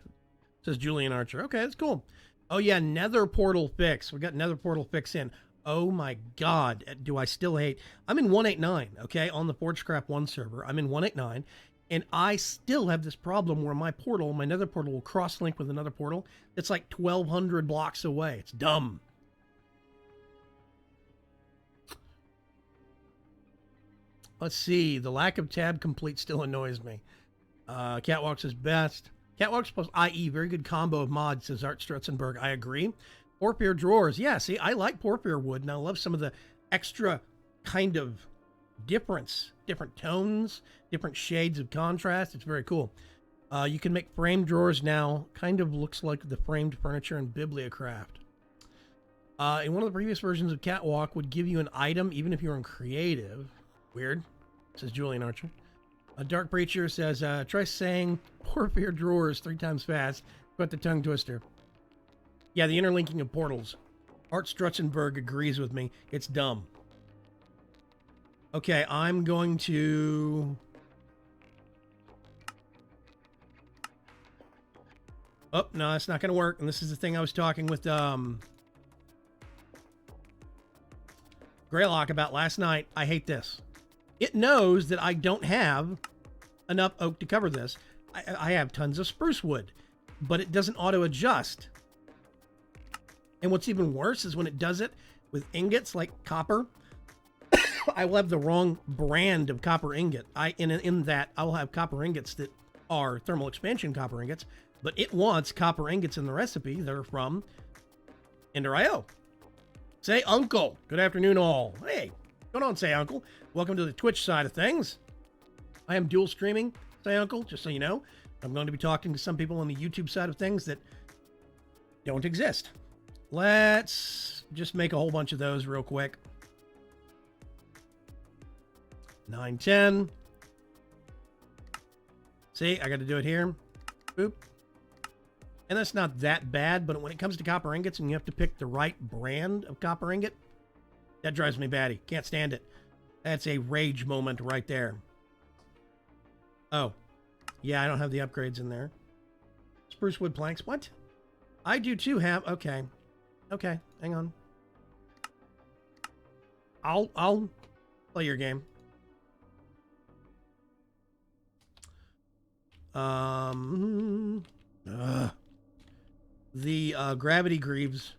says Julian Archer. Okay, that's cool. Oh, yeah, Nether Portal fix. We got Nether Portal fix in. Oh, my God. Do I still hate... I'm in 1.8.9, okay, on the Forgecraft 1 server. I'm in 1.8.9, And I still have this problem where my portal, my nether portal, will cross-link with another portal that's like 1,200 blocks away. It's dumb. Let's see. The lack of tab complete still annoys me. Catwalks is best. Catwalks plus IE, very good combo of mods, says Art Strutzenberg. I agree. Porphyr drawers. Yeah, see, I like porphyr wood, and I love some of the extra kind of different tones, different shades of contrast. It's very cool. You can make framed drawers now. Kind of looks like the framed furniture in Bibliocraft. In one of the previous versions of Catwalk would give you an item even if you were in creative. Weird, says Julian Archer. A Dark Preacher says, try saying porphyr drawers 3 times fast. Got the tongue twister. Yeah, the interlinking of portals. Art Strutzenberg agrees with me. It's dumb. Okay, I'm going to... Oh, no, that's not going to work. And this is the thing I was talking with Greylock about last night. I hate this. It knows that I don't have enough oak to cover this. I have tons of spruce wood, but it doesn't auto-adjust. And what's even worse is when it does it with ingots like copper, I will have the wrong brand of copper ingot. In that, I will have copper ingots that are thermal expansion copper ingots, but it wants copper ingots in the recipe that are from Ender.io. Say Uncle. Good afternoon, all. Hey, what's going on, Say Uncle? Welcome to the Twitch side of things. I am dual streaming, Say Uncle, just so you know. I'm going to be talking to some people on the YouTube side of things that don't exist. Let's just make a whole bunch of those real quick. 9, 10. See, I got to do it here. Boop. And that's not that bad, but when it comes to copper ingots and you have to pick the right brand of copper ingot, that drives me batty. Can't stand it. That's a rage moment right there. Oh. Yeah, I don't have the upgrades in there. Spruce wood planks. What? I do too have... Okay. Okay, hang on. I'll play your game. The gravity greaves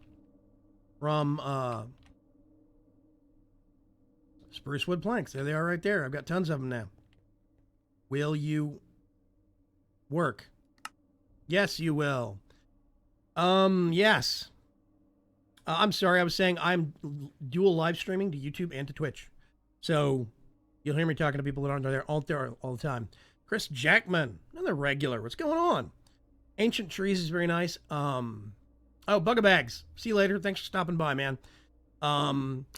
from spruce wood planks. There they are right there. I've got tons of them now. Will you work? Yes, you will. Yes. I'm sorry, I was saying I'm dual live streaming to YouTube and to Twitch. So you'll hear me talking to people that aren't there all the time. Chris Jackman, another regular. What's going on? Ancient Trees is very nice. Oh, Bugabags. See you later. Thanks for stopping by, man.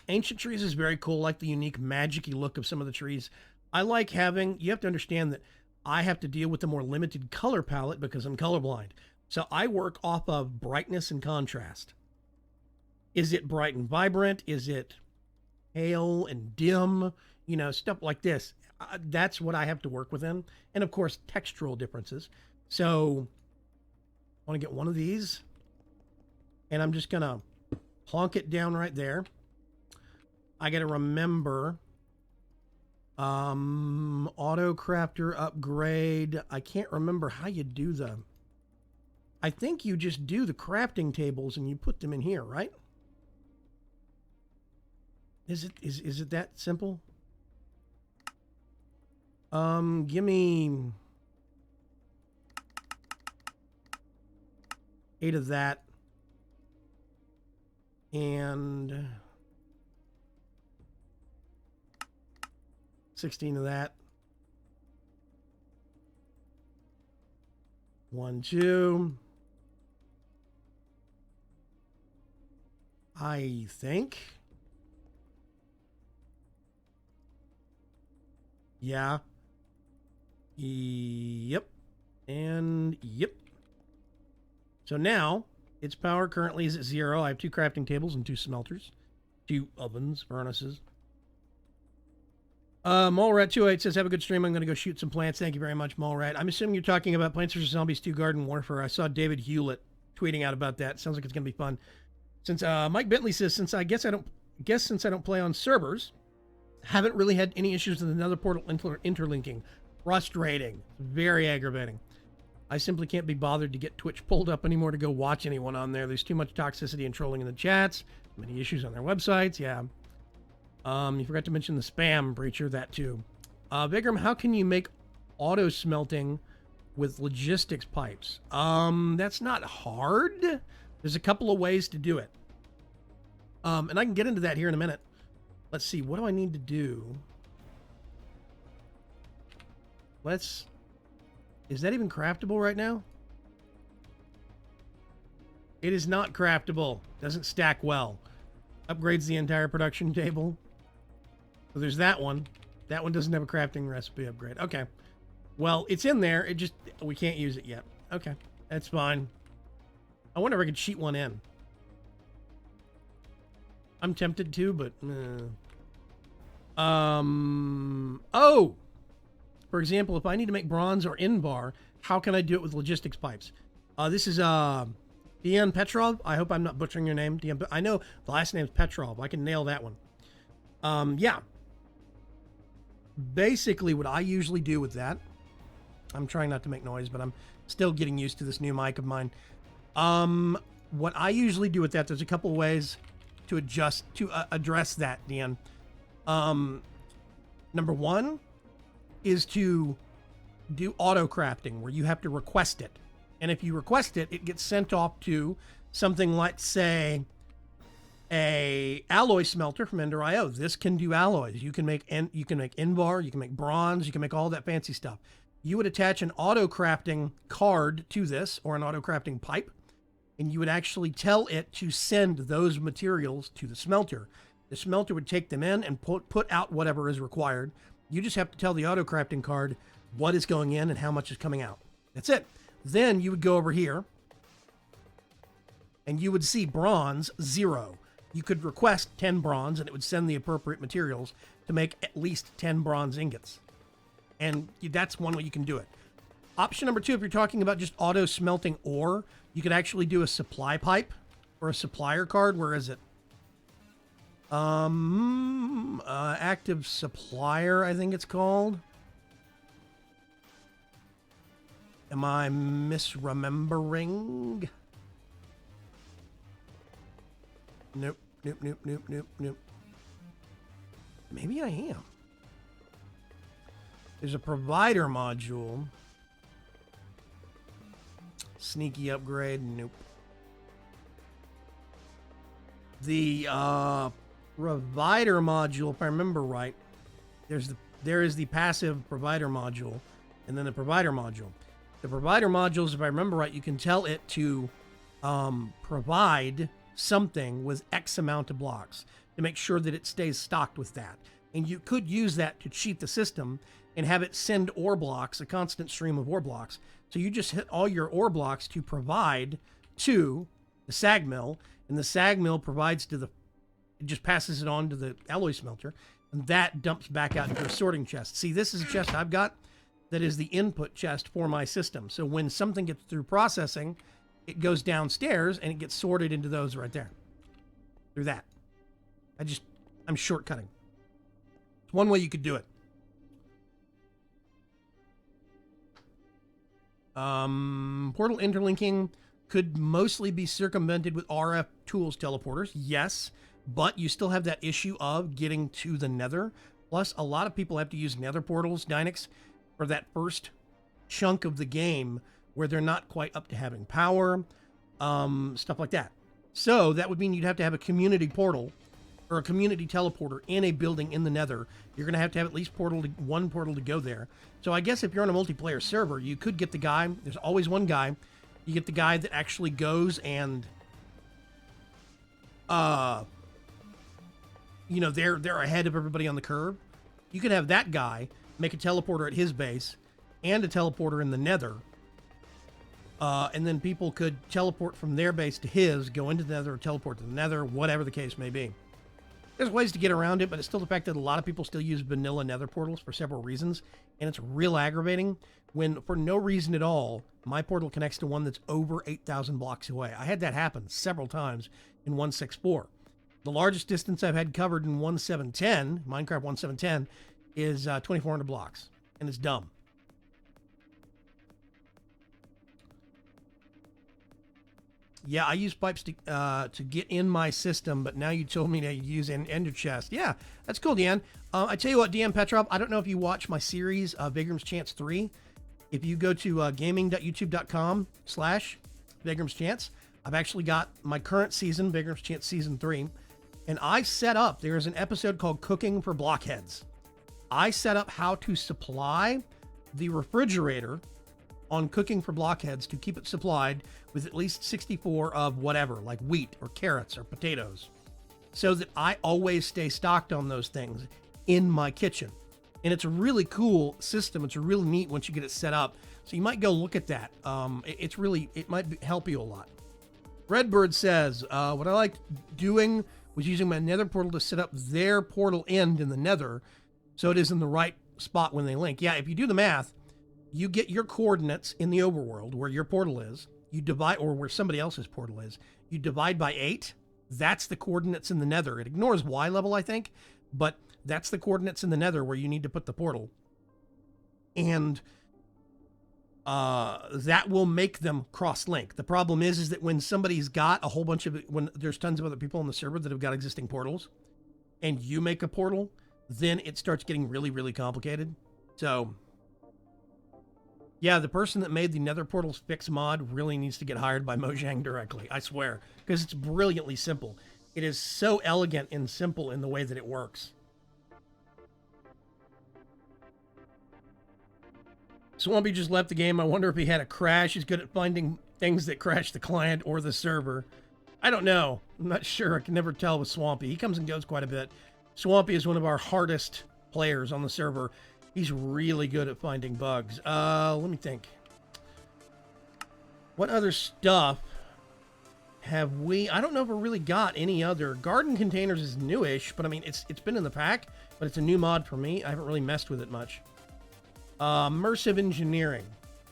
Ancient Trees is very cool. I like the unique magic-y look of some of the trees. I like having... You have to understand that I have to deal with a more limited color palette because I'm colorblind. So I work off of brightness and contrast. Is it bright and vibrant? Is it pale and dim? You know, stuff like this. That's what I have to work within. And of course, textural differences. So I want to get one of these. And I'm just going to plonk it down right there. I got to remember auto crafter upgrade. I can't remember how you do them. I think you just do the crafting tables and you put them in here, right? Is it that simple? Give me 8 of that and 16 of that. 1, 2. I think. Yeah. Yep. And yep. So now its power currently is at 0. I have 2 crafting tables and 2 smelters, 2 ovens, furnaces. Mallrat28 says, have a good stream. I'm going to go shoot some plants. Thank you very much, Mallrat. I'm assuming you're talking about Plants vs. Zombies 2 Garden Warfare. I saw David Hewlett tweeting out about that. Sounds like it's going to be fun. Since Mike Bentley says, since I don't play on servers, haven't really had any issues with another portal interlinking. Frustrating. Very aggravating. I simply can't be bothered to get Twitch pulled up anymore to go watch anyone on there. There's too much toxicity and trolling in the chats. Many issues on their websites. Yeah. You forgot to mention the spam breacher, that too. Vaygrim, how can you make auto smelting with logistics pipes? That's not hard. There's a couple of ways to do it. And I can get into that here in a minute. Let's see. What do I need to do? Is that even craftable right now? It is not craftable. Doesn't stack well. Upgrades the entire production table. So there's that one. That one doesn't have a crafting recipe upgrade. Okay. Well, it's in there. It just, we can't use it yet. Okay. That's fine. I wonder if I could cheat one in. I'm tempted to, but... Oh! For example, if I need to make bronze or Invar, how can I do it with logistics pipes? This is Dean Petrov. I hope I'm not butchering your name. I know the last name is Petrov. I can nail that one. Yeah. Basically, what I usually do with that, I'm trying not to make noise, but I'm still getting used to this new mic of mine. What I usually do with that, there's a couple of ways to address that, Dean. Number one is to do auto crafting, where you have to request it. And if you request it, it gets sent off to something like, say, a alloy smelter from Ender.io. This can do alloys. You can make Invar, you can make bronze, you can make all that fancy stuff. You would attach an auto crafting card to this, or an auto crafting pipe, and you would actually tell it to send those materials to the smelter. The smelter would take them in and put out whatever is required. You just have to tell the auto crafting card what is going in and how much is coming out. That's it. Then you would go over here and you would see bronze 0. You could request 10 bronze and it would send the appropriate materials to make at least 10 bronze ingots. And that's one way you can do it. Option number 2, if you're talking about just auto smelting ore, you could actually do a supply pipe or a supplier card. Where is it? Active supplier, I think it's called. Am I misremembering? Nope. Maybe I am. There's a provider module. Sneaky upgrade. Nope. The provider module, if I remember right, there is the passive provider module, and then the provider module. The provider modules, if I remember right, you can tell it to provide something with X amount of blocks to make sure that it stays stocked with that. And you could use that to cheat the system and have it send ore blocks, a constant stream of ore blocks. So you just hit all your ore blocks to provide to the sag mill, and the sag mill provides to it just passes it on to the alloy smelter, and that dumps back out into a sorting chest. See, this is a chest I've got that is the input chest for my system. So when something gets through processing, it goes downstairs and it gets sorted into those right there. Through that. I'm shortcutting. It's one way you could do it. Portal interlinking could mostly be circumvented with RF tools teleporters. Yes. But you still have that issue of getting to the nether. Plus, a lot of people have to use nether portals, Dynix, for that first chunk of the game where they're not quite up to having power, stuff like that. So that would mean you'd have to have a community portal or a community teleporter in a building in the nether. You're going to have at least one portal to go there. So I guess if you're on a multiplayer server, you could get the guy. There's always one guy. You get the guy that actually goes and they're ahead of everybody on the curve. You could have that guy make a teleporter at his base and a teleporter in the nether. And then people could teleport from their base to his, go into the nether, or teleport to the nether, whatever the case may be. There's ways to get around it, but it's still the fact that a lot of people still use vanilla nether portals for several reasons. And it's real aggravating when, for no reason at all, my portal connects to one that's over 8,000 blocks away. I had that happen several times in 1.6.4. The largest distance I've had covered in 1.7.10, Minecraft 1.7.10, is 2,400 blocks. And it's dumb. Yeah, I use pipes to get in my system, but now you told me to use an ender chest. Yeah, that's cool, Deanne. I tell you what, Deanne Petrov, I don't know if you watch my series, Vaygrim's Chance 3. If you go to gaming.youtube.com/Vaygrim's Chance, I've actually got my current season, Vaygrim's Chance Season 3, and I set up, there's an episode called Cooking for Blockheads. I set up how to supply the refrigerator on Cooking for Blockheads to keep it supplied with at least 64 of whatever, like wheat or carrots or potatoes, so that I always stay stocked on those things in my kitchen. And it's a really cool system. It's really neat once you get it set up. So you might go look at that. It might help you a lot. Redbird says, what I liked doing was using my nether portal to set up their portal end in the nether so it is in the right spot when they link. Yeah, if you do the math, you get your coordinates in the overworld where your portal is, you divide, or where somebody else's portal is, you divide by 8. That's the coordinates in the nether. It ignores Y level, I think, but that's the coordinates in the nether where you need to put the portal. And that will make them cross-link. The problem is that when somebody's got a whole bunch of, when there's tons of other people on the server that have got existing portals, and you make a portal, then it starts getting really, really complicated. So, yeah, the person that made the Nether Portals Fix mod really needs to get hired by Mojang directly, I swear, because it's brilliantly simple. It is so elegant and simple in the way that it works. Swampy just left the game. I wonder if he had a crash. He's good at finding things that crash the client or the server. I don't know. I'm not sure. I can never tell with Swampy. He comes and goes quite a bit. Swampy is one of our hardest players on the server. He's really good at finding bugs. Let me think. What other stuff have we... I don't know if we really got any other. Garden Containers is newish, but I mean, it's been in the pack, but it's a new mod for me. I haven't really messed with it much. Immersive Engineering.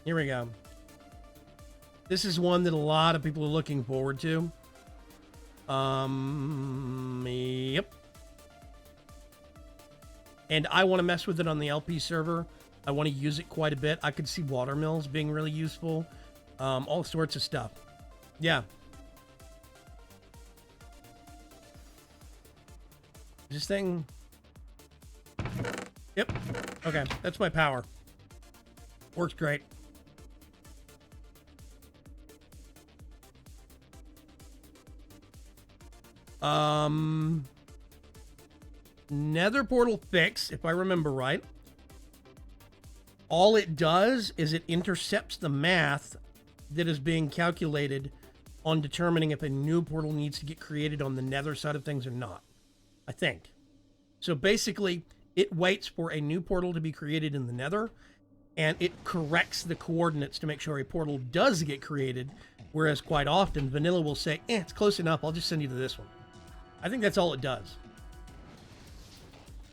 Here we go. This is one that a lot of people are looking forward to. Yep. And I want to mess with it on the LP server. I want to use it quite a bit. I could see water mills being really useful. All sorts of stuff. Yeah. This thing... Yep. Okay, that's my power. Works great. Nether Portal Fix, if I remember right. All it does is it intercepts the math that is being calculated on determining if a new portal needs to get created on the Nether side of things or not. I think. So basically, it waits for a new portal to be created in the Nether, and it corrects the coordinates to make sure a portal does get created, whereas quite often, Vanilla will say, it's close enough, I'll just send you to this one. I think that's all it does.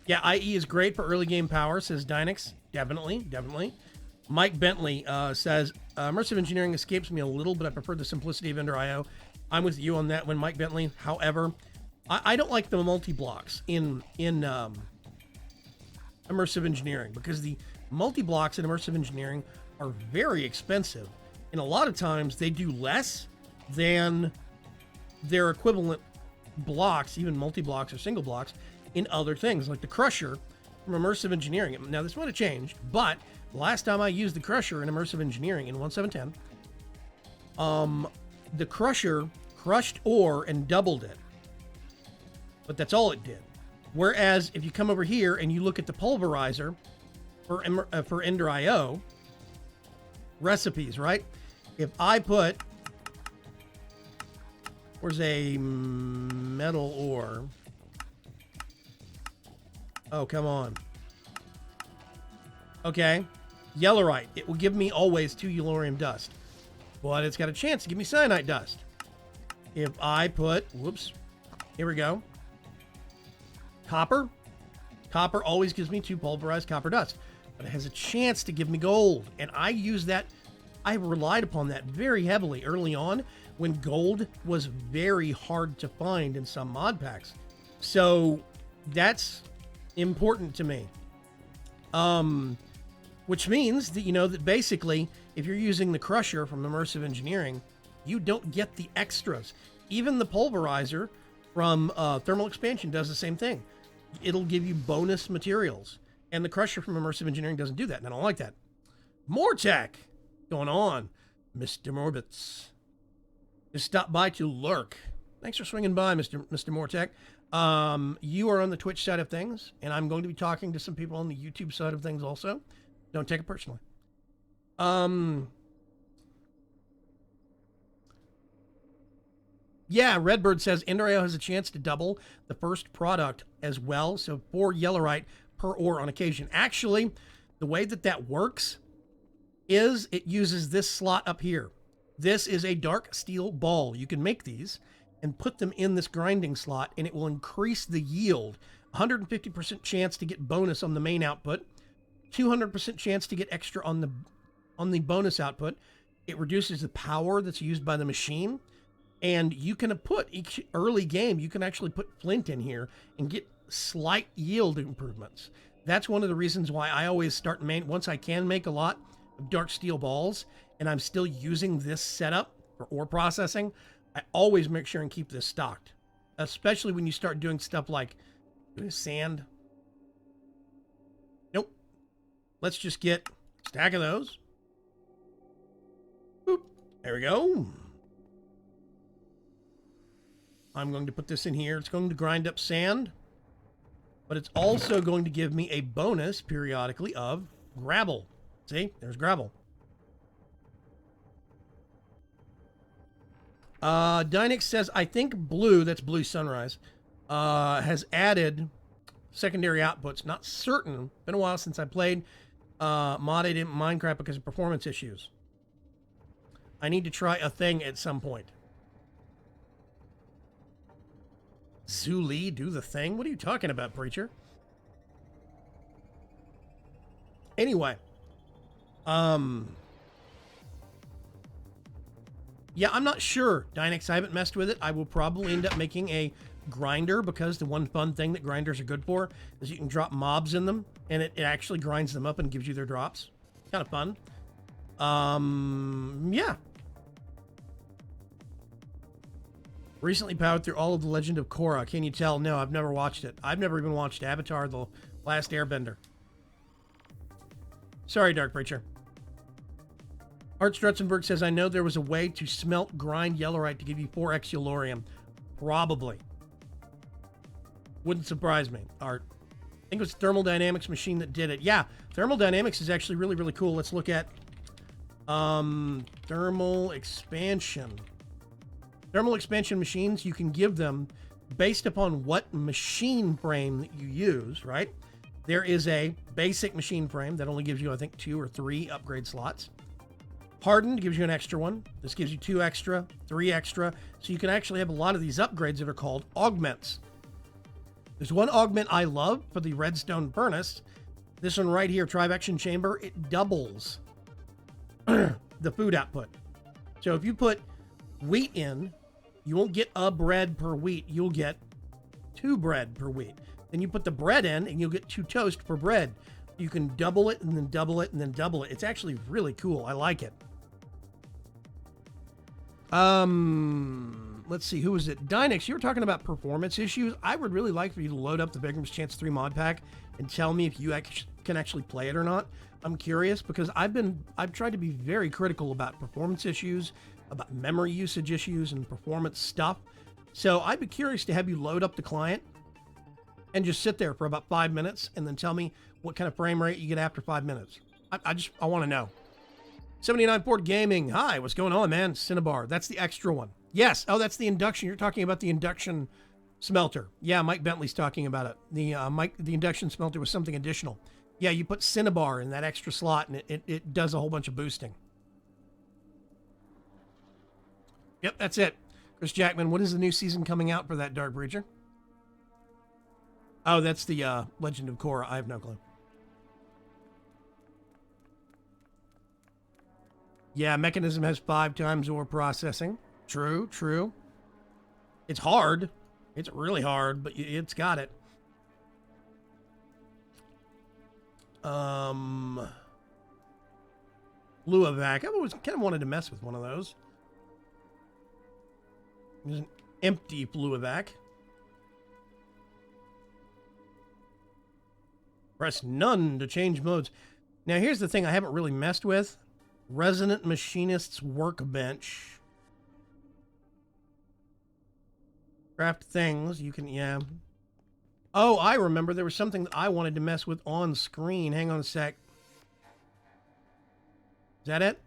Yeah, IE is great for early game power, says Dynix. Definitely, definitely. Mike Bentley says, Immersive Engineering escapes me a little, but I prefer the simplicity of Ender.io. I'm with you on that one, Mike Bentley. However, I don't like the multi-blocks in Immersive Engineering, because the multi-blocks in Immersive Engineering are very expensive, and a lot of times they do less than their equivalent blocks, even multi-blocks or single blocks, in other things, like the Crusher from Immersive Engineering. Now, this might have changed, but the last time I used the Crusher in Immersive Engineering in 1.7.10, the Crusher crushed ore and doubled it. But that's all it did. Whereas if you come over here and you look at the pulverizer for Ender.io recipes, right? If I put, where's a metal ore? Oh, come on. Okay. Yellorite. It will give me always 2 yellorium dust. But it's got a chance to give me cyanite dust. If I put, whoops, here we go. Copper. Copper always gives me 2 pulverized copper dust. But it has a chance to give me gold. And I use that, I relied upon that very heavily early on when gold was very hard to find in some mod packs. So that's important to me. Which means that, you know, that basically, if you're using the Crusher from Immersive Engineering, you don't get the extras. Even the pulverizer from Thermal Expansion does the same thing. It'll give you bonus materials. And the Crusher from Immersive Engineering doesn't do that, and I don't like that. More tech going on, Mr. Morbitz. Just stop by to lurk. Thanks for swinging by, Mr. Mortec. You are on the Twitch side of things, and I'm going to be talking to some people on the YouTube side of things also. Don't take it personally. Yeah, Redbird says Endorio has a chance to double the first product as well, so 4 Yellowite per ore on occasion. Actually, the way that works is it uses this slot up here. This is a dark steel ball. You can make these and put them in this grinding slot, and it will increase the yield. 150% chance to get bonus on the main output, 200% chance to get extra on the bonus output. It reduces the power that's used by the machine, and you can put each early game, you can actually put flint in here and get slight yield improvements. That's one of the reasons why I always start once I can make a lot of dark steel balls, and I'm still using this setup for ore processing, I always make sure and keep this stocked, especially when you start doing stuff like sand. Nope. Let's just get a stack of those. Boop. There we go. I'm going to put this in here. It's going to grind up sand, but it's also going to give me a bonus periodically of gravel. See, there's gravel. Dynix says, I think Blue, that's Blue Sunrise, has added secondary outputs. Not certain. Been a while since I played modded in Minecraft because of performance issues. I need to try a thing at some point. Zuli, do the thing? What are you talking about, Preacher? Anyway. Yeah, I'm not sure, Dynix. I haven't messed with it. I will probably end up making a grinder, because the one fun thing that grinders are good for is you can drop mobs in them, and it actually grinds them up and gives you their drops. Kind of fun. Yeah. Recently powered through all of The Legend of Korra. Can you tell? No, I've never watched it. I've never even watched Avatar: The Last Airbender. Sorry, Dark Preacher. Art Strutzenberg says, I know there was a way to smelt grind Yellowite to give you 4x Yellorium. Probably. Wouldn't surprise me, Art. I think it was Thermal Dynamics machine that did it. Yeah, Thermal Dynamics is actually really, really cool. Let's look at Thermal Expansion. Thermal Expansion machines, you can give them based upon what machine frame that you use, right? There is a basic machine frame that only gives you, I think, 2 or 3 upgrade slots. Hardened gives you an extra one. This gives you 2 extra, 3 extra. So you can actually have a lot of these upgrades that are called augments. There's one augment I love for the redstone furnace. This one right here, Trivection Chamber, it doubles the food output. So if you put wheat in, you won't get a bread per wheat. You'll get 2 bread per wheat. Then you put the bread in, and you'll get 2 toast per bread. You can double it, and then double it, and then double it. It's actually really cool. I like it. Let's see. Who was it? Dynix, you were talking about performance issues. I would really like for you to load up the Vaygrim's Chance 3 mod pack and tell me if you can actually play it or not. I'm curious, because I've tried to be very critical about performance issues, about memory usage issues, and performance stuff. So I'd be curious to have you load up the client and just sit there for about 5 minutes and then tell me what kind of frame rate you get after 5 minutes. I want to know. 79 Port Gaming. Hi, what's going on, man? Cinnabar. That's the extra one. Yes. Oh, that's the induction. You're talking about the induction smelter. Yeah, Mike Bentley's talking about it. The induction smelter was something additional. Yeah, you put Cinnabar in that extra slot, and it does a whole bunch of boosting. Yep, that's it. Chris Jackman, what is the new season coming out for that, Dark Breacher? Oh, that's the Legend of Korra. I have no clue. Yeah, Mechanism has 5 times ore processing. True, true. It's hard. It's really hard, but it's got it. Luavac. I always kind of wanted to mess with one of those. There's an empty fluivac. Press none to change modes. Now, here's the thing I haven't really messed with. Resident Machinist's Workbench. Craft things. You can, yeah. Oh, I remember there was something that I wanted to mess with on screen. Hang on a sec. Is that it?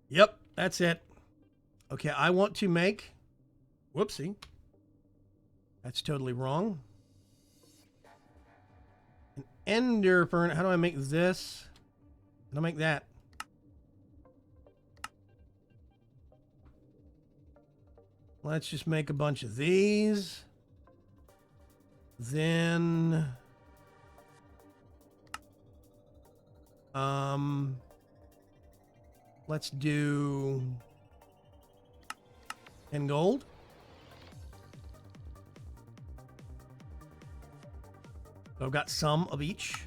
Yep, that's it. Okay, I want to make... Whoopsie. That's totally wrong. An ender furnace. How do I make this? How do I make that? Let's just make a bunch of these. Then... let's do 10 gold. So I've got some of each.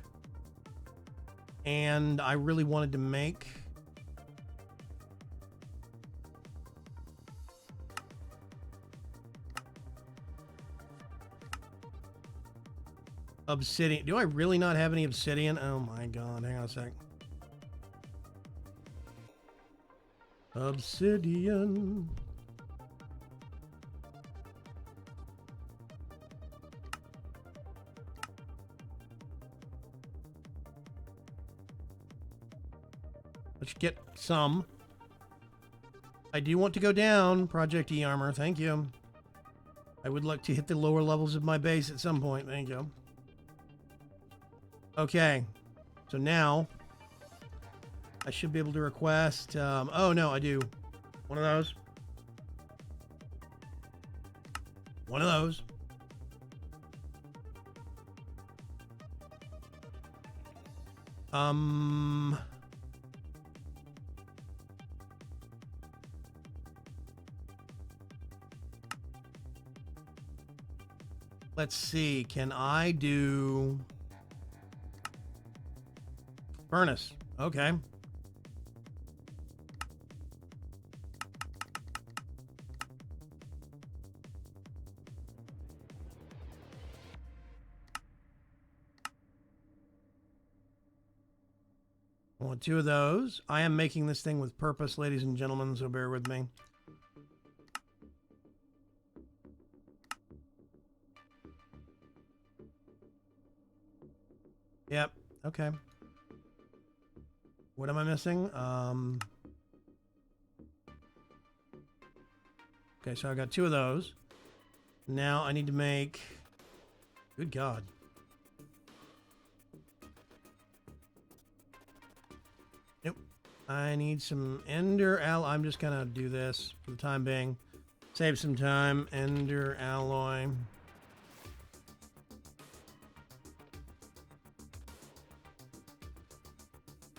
And I really wanted to make obsidian. Do I really not have any obsidian? Oh my god, hang on a sec. Obsidian. Let's get some. I do want to go down, Project E-Armor. Thank you. I would like to hit the lower levels of my base at some point. Thank you. Okay. So now I should be able to request... oh, no, I do. One of those. One of those. Let's see. Can I do... Furnace. Okay. I want 2 of those. I am making this thing with purpose, ladies and gentlemen, so bear with me. Yep. Okay. What am I missing? Okay, so I got 2 of those. Now I need to make... Good God. Nope. I need some ender alloy. I'm just gonna do this for the time being. Save some time. Ender alloy.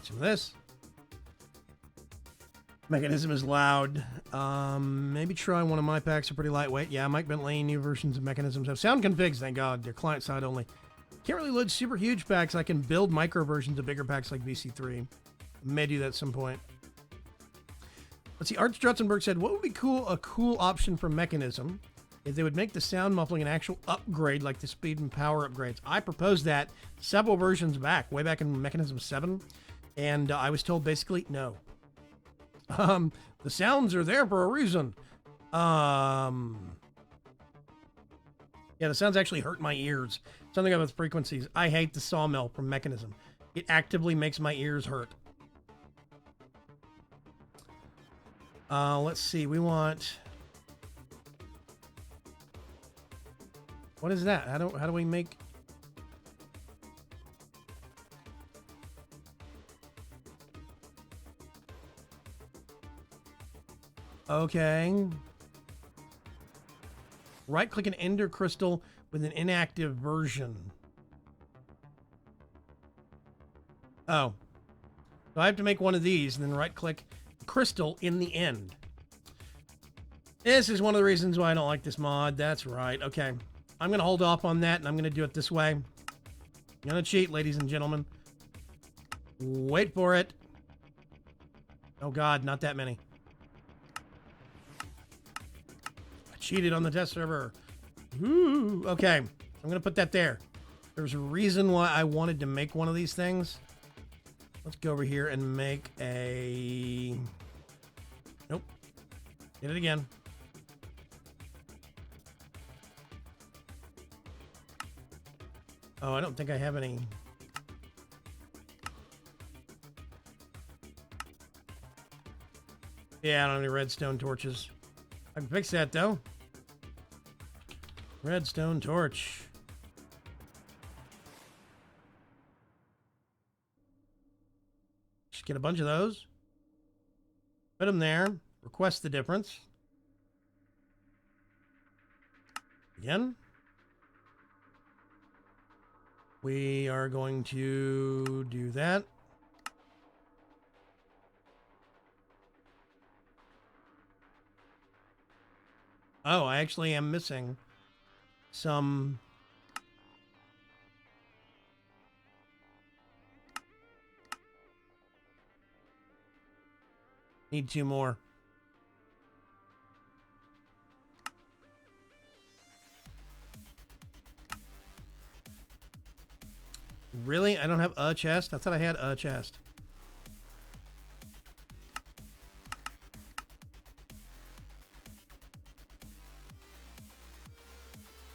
Some of this. Mechanism is loud. Maybe try one of my packs. Are pretty lightweight. Yeah, Mike Bentley, new versions of mechanisms have sound configs, thank God. They're client side only. Can't really load super huge packs. I can build micro versions of bigger packs like VC3. May do that at some point. Let's see. Art Strutzenberg said, what would be a cool option for mechanism if they would make the sound muffling an actual upgrade like the speed and power upgrades? I proposed that several versions back, way back in Mechanism 7. And I was told basically, no. The sounds are there for a reason. Yeah, the sounds actually hurt my ears. Something about frequencies. I hate the sawmill from Mechanism. It actively makes my ears hurt. Let's see. We want... What is that? How do we make... Okay. Right-click an ender crystal with an inactive version. Oh. So I have to make one of these and then right-click crystal in the end. This is one of the reasons why I don't like this mod. That's right. Okay. I'm going to hold off on that and I'm going to do it this way. I'm going to cheat, ladies and gentlemen. Wait for it. Oh, God, not that many. cheated on the test server. Ooh, okay. I'm going to put that there. There's a reason why I wanted to make one of these things. Let's go over here and make a... Nope. Did it again. Oh, I don't think I have any... Yeah, I don't have any redstone torches. I can fix that, though. Redstone torch. Just get a bunch of those. Put them there. Request the difference. Again. We are going to do that. Oh, I actually am missing some... Need 2 more. Really? I don't have a chest? I thought I had a chest.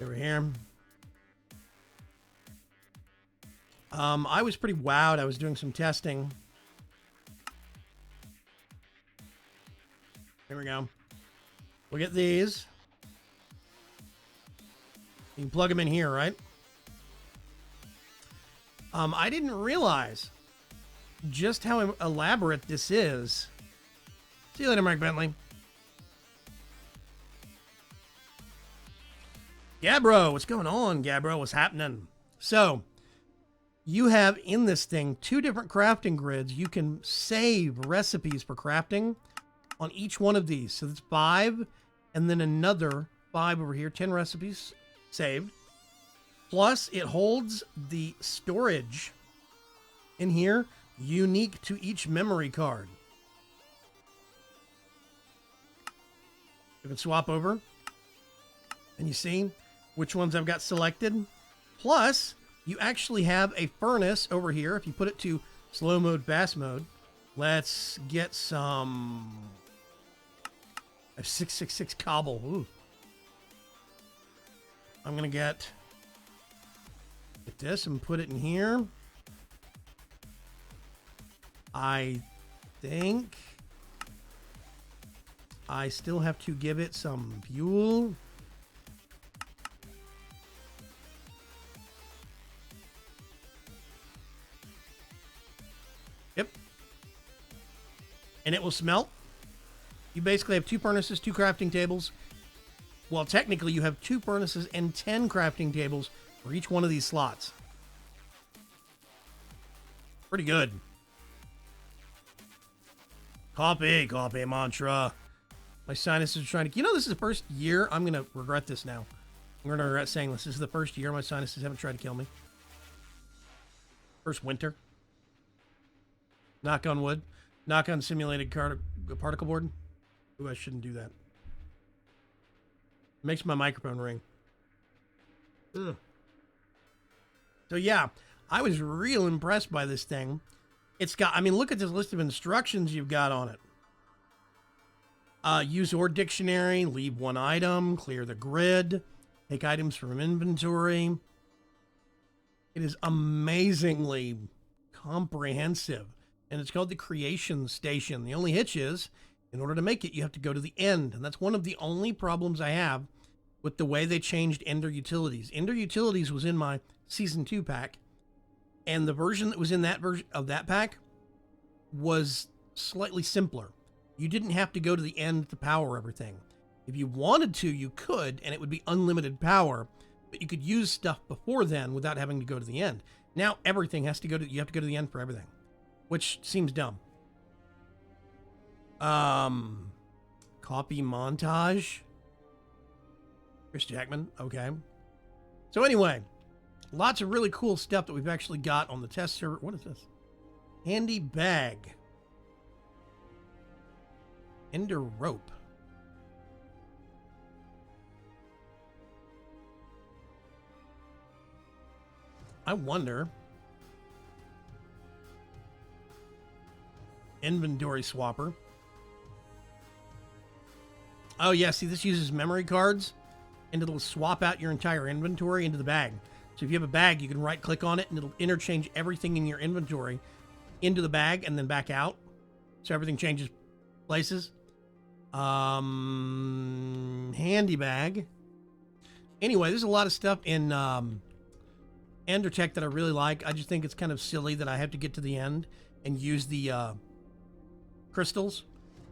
Over here. I was pretty wowed. I was doing some testing. Here we go. We'll get these. You can plug them in here, right? I didn't realize just how elaborate this is. See you later, Mark Bentley. Gabbro, what's going on, Gabbro? What's happening? So, you have in this thing 2 different crafting grids. You can save recipes for crafting on each one of these. So that's 5, and then another 5 over here. 10 recipes saved. Plus, it holds the storage in here unique to each memory card. You can swap over, and you see which ones I've got selected. Plus, you actually have a furnace over here. If you put it to slow mode, fast mode, let's get some... I have 666 cobble. Ooh. I'm going to get this and put it in here. I think I still have to give it some fuel. Yep. And it will smelt. You basically have 2 furnaces, 2 crafting tables. Well, technically you have 2 furnaces and 10 crafting tables for each one of these slots. Pretty good. Copy mantra. My sinuses are trying to... You know, this is the first year... I'm going to regret this now. I'm going to regret saying this. This is the first year my sinuses haven't tried to kill me. First winter. Knock on wood. Knock on simulated particle board. Ooh, I shouldn't do that. Makes my microphone ring. Ugh. So yeah, I was real impressed by this thing. It's got, I mean, look at this list of instructions you've got on it. Use OR dictionary, leave 1 item, clear the grid, take items from inventory. It is amazingly comprehensive. And it's called the Creation Station. The only hitch is, in order to make it, you have to go to the end. And that's one of the only problems I have with the way they changed Ender Utilities. Ender Utilities was in my Season 2 pack. And the version that was in that version of that pack was slightly simpler. You didn't have to go to the end to power everything. If you wanted to, you could, and it would be unlimited power. But you could use stuff before then without having to go to the end. Now everything has to go to, you have to go to the end for everything. Which seems dumb. Copy montage. Chris Jackman. Okay. So anyway, lots of really cool stuff that we've actually got on the test server. What is this? Handy bag. Ender rope. I wonder. Inventory swapper. Oh, yeah. See, this uses memory cards, and it'll swap out your entire inventory into the bag. So if you have a bag, you can right-click on it, and it'll interchange everything in your inventory into the bag and then back out. So everything changes places. Handy bag. Anyway, there's a lot of stuff in Endertech that I really like. I just think it's kind of silly that I have to get to the end and use the crystals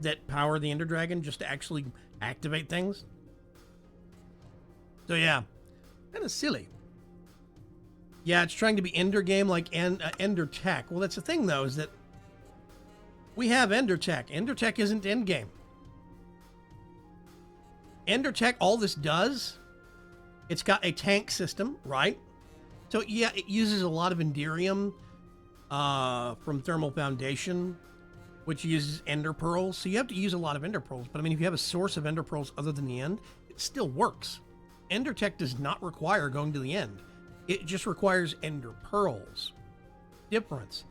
that power the Ender Dragon just to actually activate things. So yeah, kind of silly. Yeah, it's trying to be Ender game like Endertech. Well, that's the thing though, is that we have Endertech. Endertech isn't end game. Endertech, all this does, it's got a tank system, right? So yeah, it uses a lot of Enderium from Thermal Foundation, which uses Ender Pearls. So you have to use a lot of Ender Pearls. But I mean, if you have a source of Ender Pearls other than the end, it still works. Endertech does not require going to the end. It just requires Ender Pearls. Difference.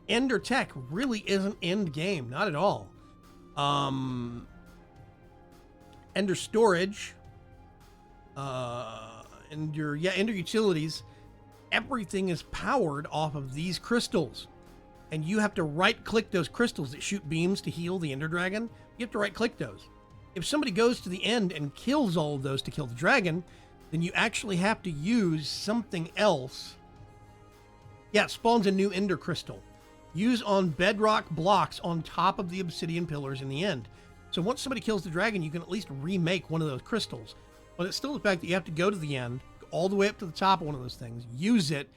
Endertech really isn't end game, not at all. Ender Storage, Ender Utilities, everything is powered off of these crystals. And you have to right-click those crystals that shoot beams to heal the Ender Dragon. You have to right-click those. If somebody goes to the end and kills all of those to kill the dragon, then you actually have to use something else. Yeah, it spawns a new Ender Crystal. Use on bedrock blocks on top of the obsidian pillars in the end. So once somebody kills the dragon, you can at least remake one of those crystals. But it's still the fact that you have to go to the end, all the way up to the top of one of those things, use it,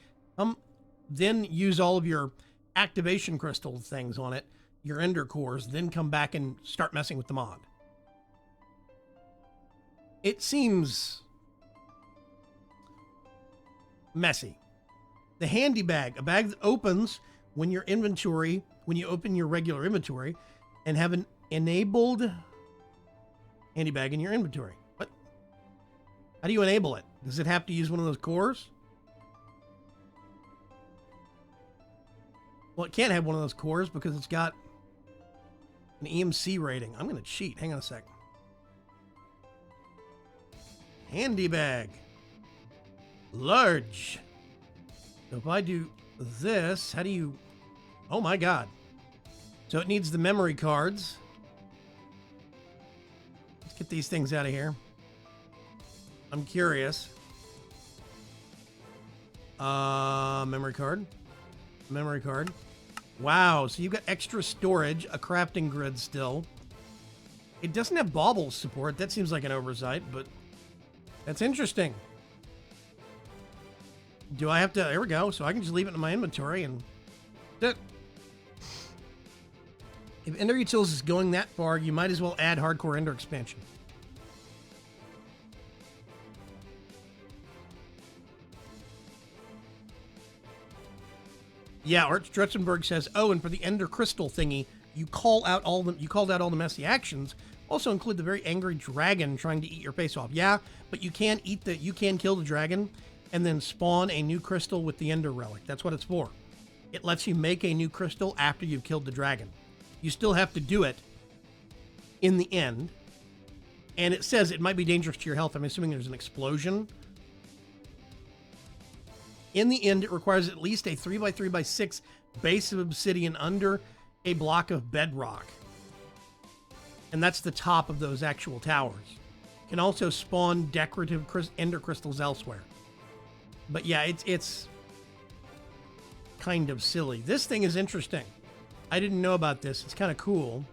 then use all of your activation crystal things on it, your ender cores, then come back and start messing with the mod. It seems messy. The handy bag, a bag that opens when your inventory, when you open your regular inventory and have an enabled handy bag in your inventory. What? How do you enable it? Does it have to use one of those cores? Well, it can't have one of those cores because it's got an EMC rating. I'm going to cheat. Hang on a sec. Handy bag. Large. So if I do this, how do you... Oh my God. So it needs the memory cards. Let's get these things out of here. I'm curious. Memory card. Memory card. Wow, so you've got extra storage, a crafting grid still. It doesn't have baubles support. That seems like an oversight, but that's interesting. Do I have to... There we go. So I can just leave it in my inventory and... If Ender Utils is going that far, you might as well add Hardcore Ender expansion. Yeah, Art Strutzenberg says, oh, and for the Ender Crystal thingy, you called out all the messy actions. Also include the very angry dragon trying to eat your face off. Yeah, but you can kill the dragon and then spawn a new crystal with the Ender Relic. That's what it's for. It lets you make a new crystal after you've killed the dragon. You still have to do it in the end. And it says it might be dangerous to your health. I'm assuming there's an explosion. In the end, it requires at least a 3x3x6 base of obsidian under a block of bedrock. And that's the top of those actual towers. You can also spawn decorative ender crystals elsewhere. But yeah, it's kind of silly. This thing is interesting. I didn't know about this. It's kind of cool.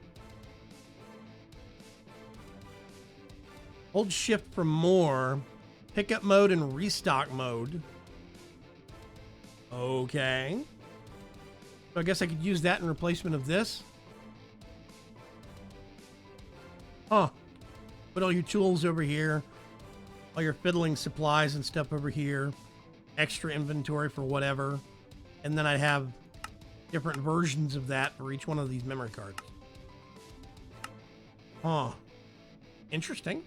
Hold shift for more. Pickup mode and restock mode. Okay. So I guess I could use that in replacement of this. Huh. Put all your tools over here. All your fiddling supplies and stuff over here. Extra inventory for whatever. And then I'd have different versions of that for each one of these memory cards. Huh. Interesting.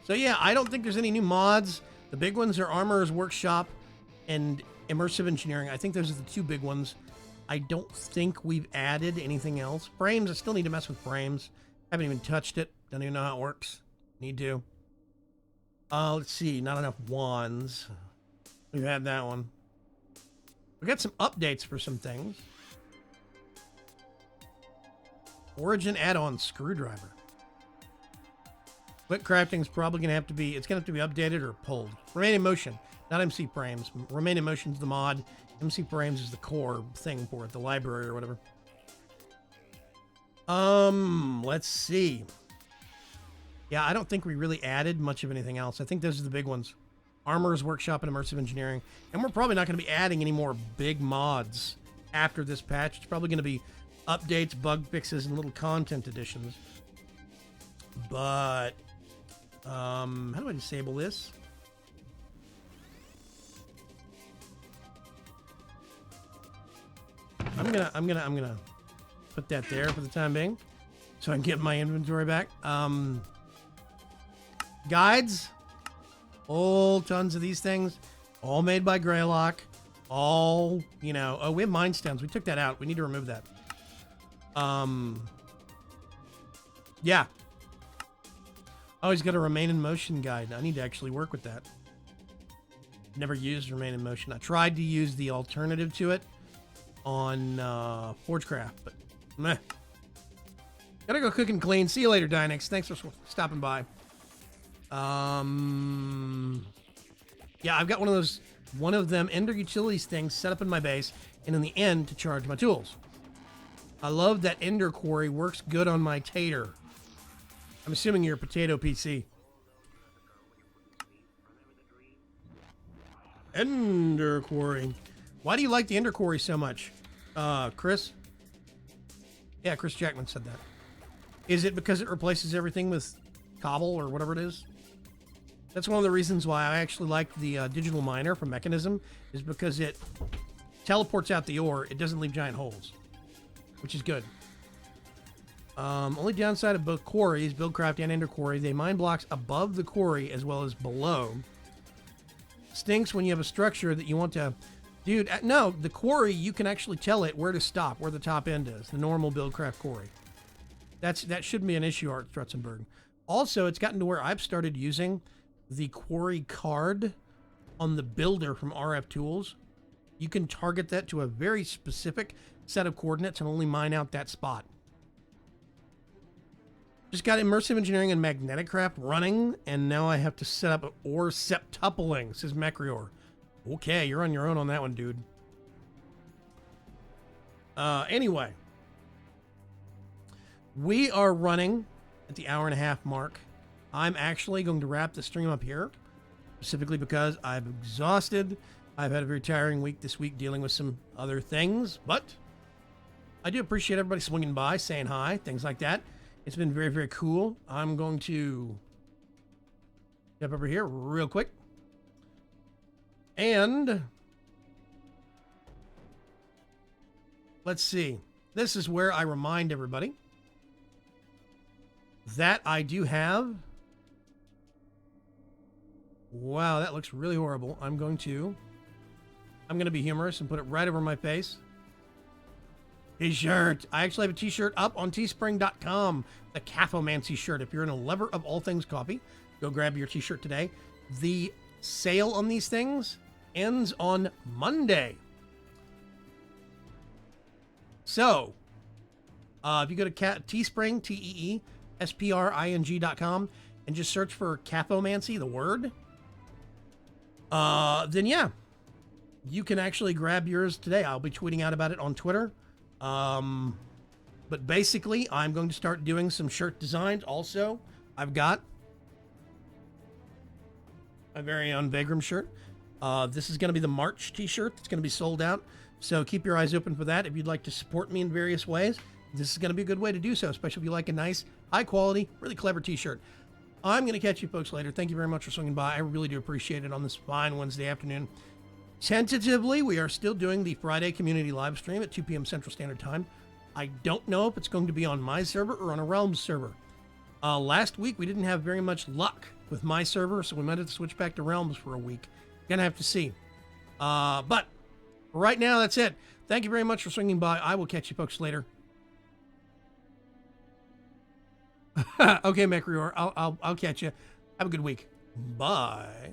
So yeah, I don't think there's any new mods. The big ones are Armorer's Workshop and Immersive Engineering. I think those are the two big ones. I don't think we've added anything else. Frames, I still need to mess with frames. Haven't even touched it. Don't even know how it works. Need to. Let's see. Not enough wands. We've had that one. We got some updates for some things. Origin add-on screwdriver. Quick crafting is probably going to have to be, it's going to have to be updated or pulled. Remain in motion, not MC frames. Remain in motion is the mod. MC frames is the core thing for it, the library or whatever. Let's see. Yeah, I don't think we really added much of anything else. I think those are the big ones. Armorer's Workshop and Immersive Engineering. And we're probably not going to be adding any more big mods after this patch. It's probably going to be updates, bug fixes, and little content additions. But, how do I disable this? I'm gonna put that there for the time being, so I can get my inventory back. Guides, whole tons of these things, all made by Greylock, all, you know, oh, we have Mind Stones. We took that out. We need to remove that. Yeah. Oh, he's got a Remain in Motion guide. I need to actually work with that. Never used Remain in Motion. I tried to use the alternative to it on Forgecraft, but meh. Gotta go cook and clean. See you later, Dynex. Thanks for stopping by. Yeah, I've got one of them Ender Utilities things set up in my base, and in the end to charge my tools. I love that Ender Quarry works good on my tater. I'm assuming you're a potato PC. Ender Quarry. Why do you like the Ender Quarry so much, Chris? Yeah, Chris Jackman said that. Is it because it replaces everything with cobble or whatever it is? That's one of the reasons why I actually like the digital miner from Mechanism, is because it teleports out the ore. It doesn't leave giant holes, which is good. Only downside of both quarries, Buildcraft and Ender Quarry, they mine blocks above the quarry as well as below. Stinks when you have a structure that you want to... Dude, no, the quarry, you can actually tell it where to stop, where the top end is. The normal Buildcraft quarry. That shouldn't be an issue, Art Strutzenberg. Also, it's gotten to where I've started using the quarry card on the builder from RF Tools. You can target that to a very specific set of coordinates and only mine out that spot. Just got Immersive Engineering and Magnetic Craft running, and now I have to set up ore septupling, says Mecrior. Okay, you're on your own on that one, dude. Anyway. We are running at the hour-and-a-half mark. I'm actually going to wrap the stream up here, specifically because I'm exhausted. I've had a very tiring week this week dealing with some other things, but I do appreciate everybody swinging by, saying hi, things like that. It's been very, very cool. I'm going to step over here real quick. And let's see. This is where I remind everybody that I do have... Wow, that looks really horrible. I'm going to be humorous and put it right over my face. T-shirt. I actually have a t-shirt up on teespring.com. The Cathomancy shirt. If you're in a lover of all things coffee, go grab your t-shirt today. The sale on these things ends on Monday. So, if you go to Teespring, TEESPRING.com, and just search for Cathomancy, the word, then yeah, you can actually grab yours today. I'll be tweeting out about it on Twitter. But basically, I'm going to start doing some shirt designs also. I've got my very own Vaygrim shirt. This is going to be the March t-shirt that's going to be sold out. So keep your eyes open for that. If you'd like to support me in various ways, this is going to be a good way to do so, especially if you like a nice, high quality, really clever t-shirt. I'm going to catch you folks later. Thank you very much for swinging by. I really do appreciate it on this fine Wednesday afternoon. Tentatively, we are still doing the Friday community live stream at 2 p.m. Central Standard Time. I don't know if it's going to be on my server or on a Realms server. Last week, we didn't have very much luck with my server, so we might have to switch back to Realms for a week. Gonna have to see. But right now, that's it. Thank you very much for swinging by. I will catch you folks later. Okay, Mecreor, I'll catch you. Have a good week. Bye.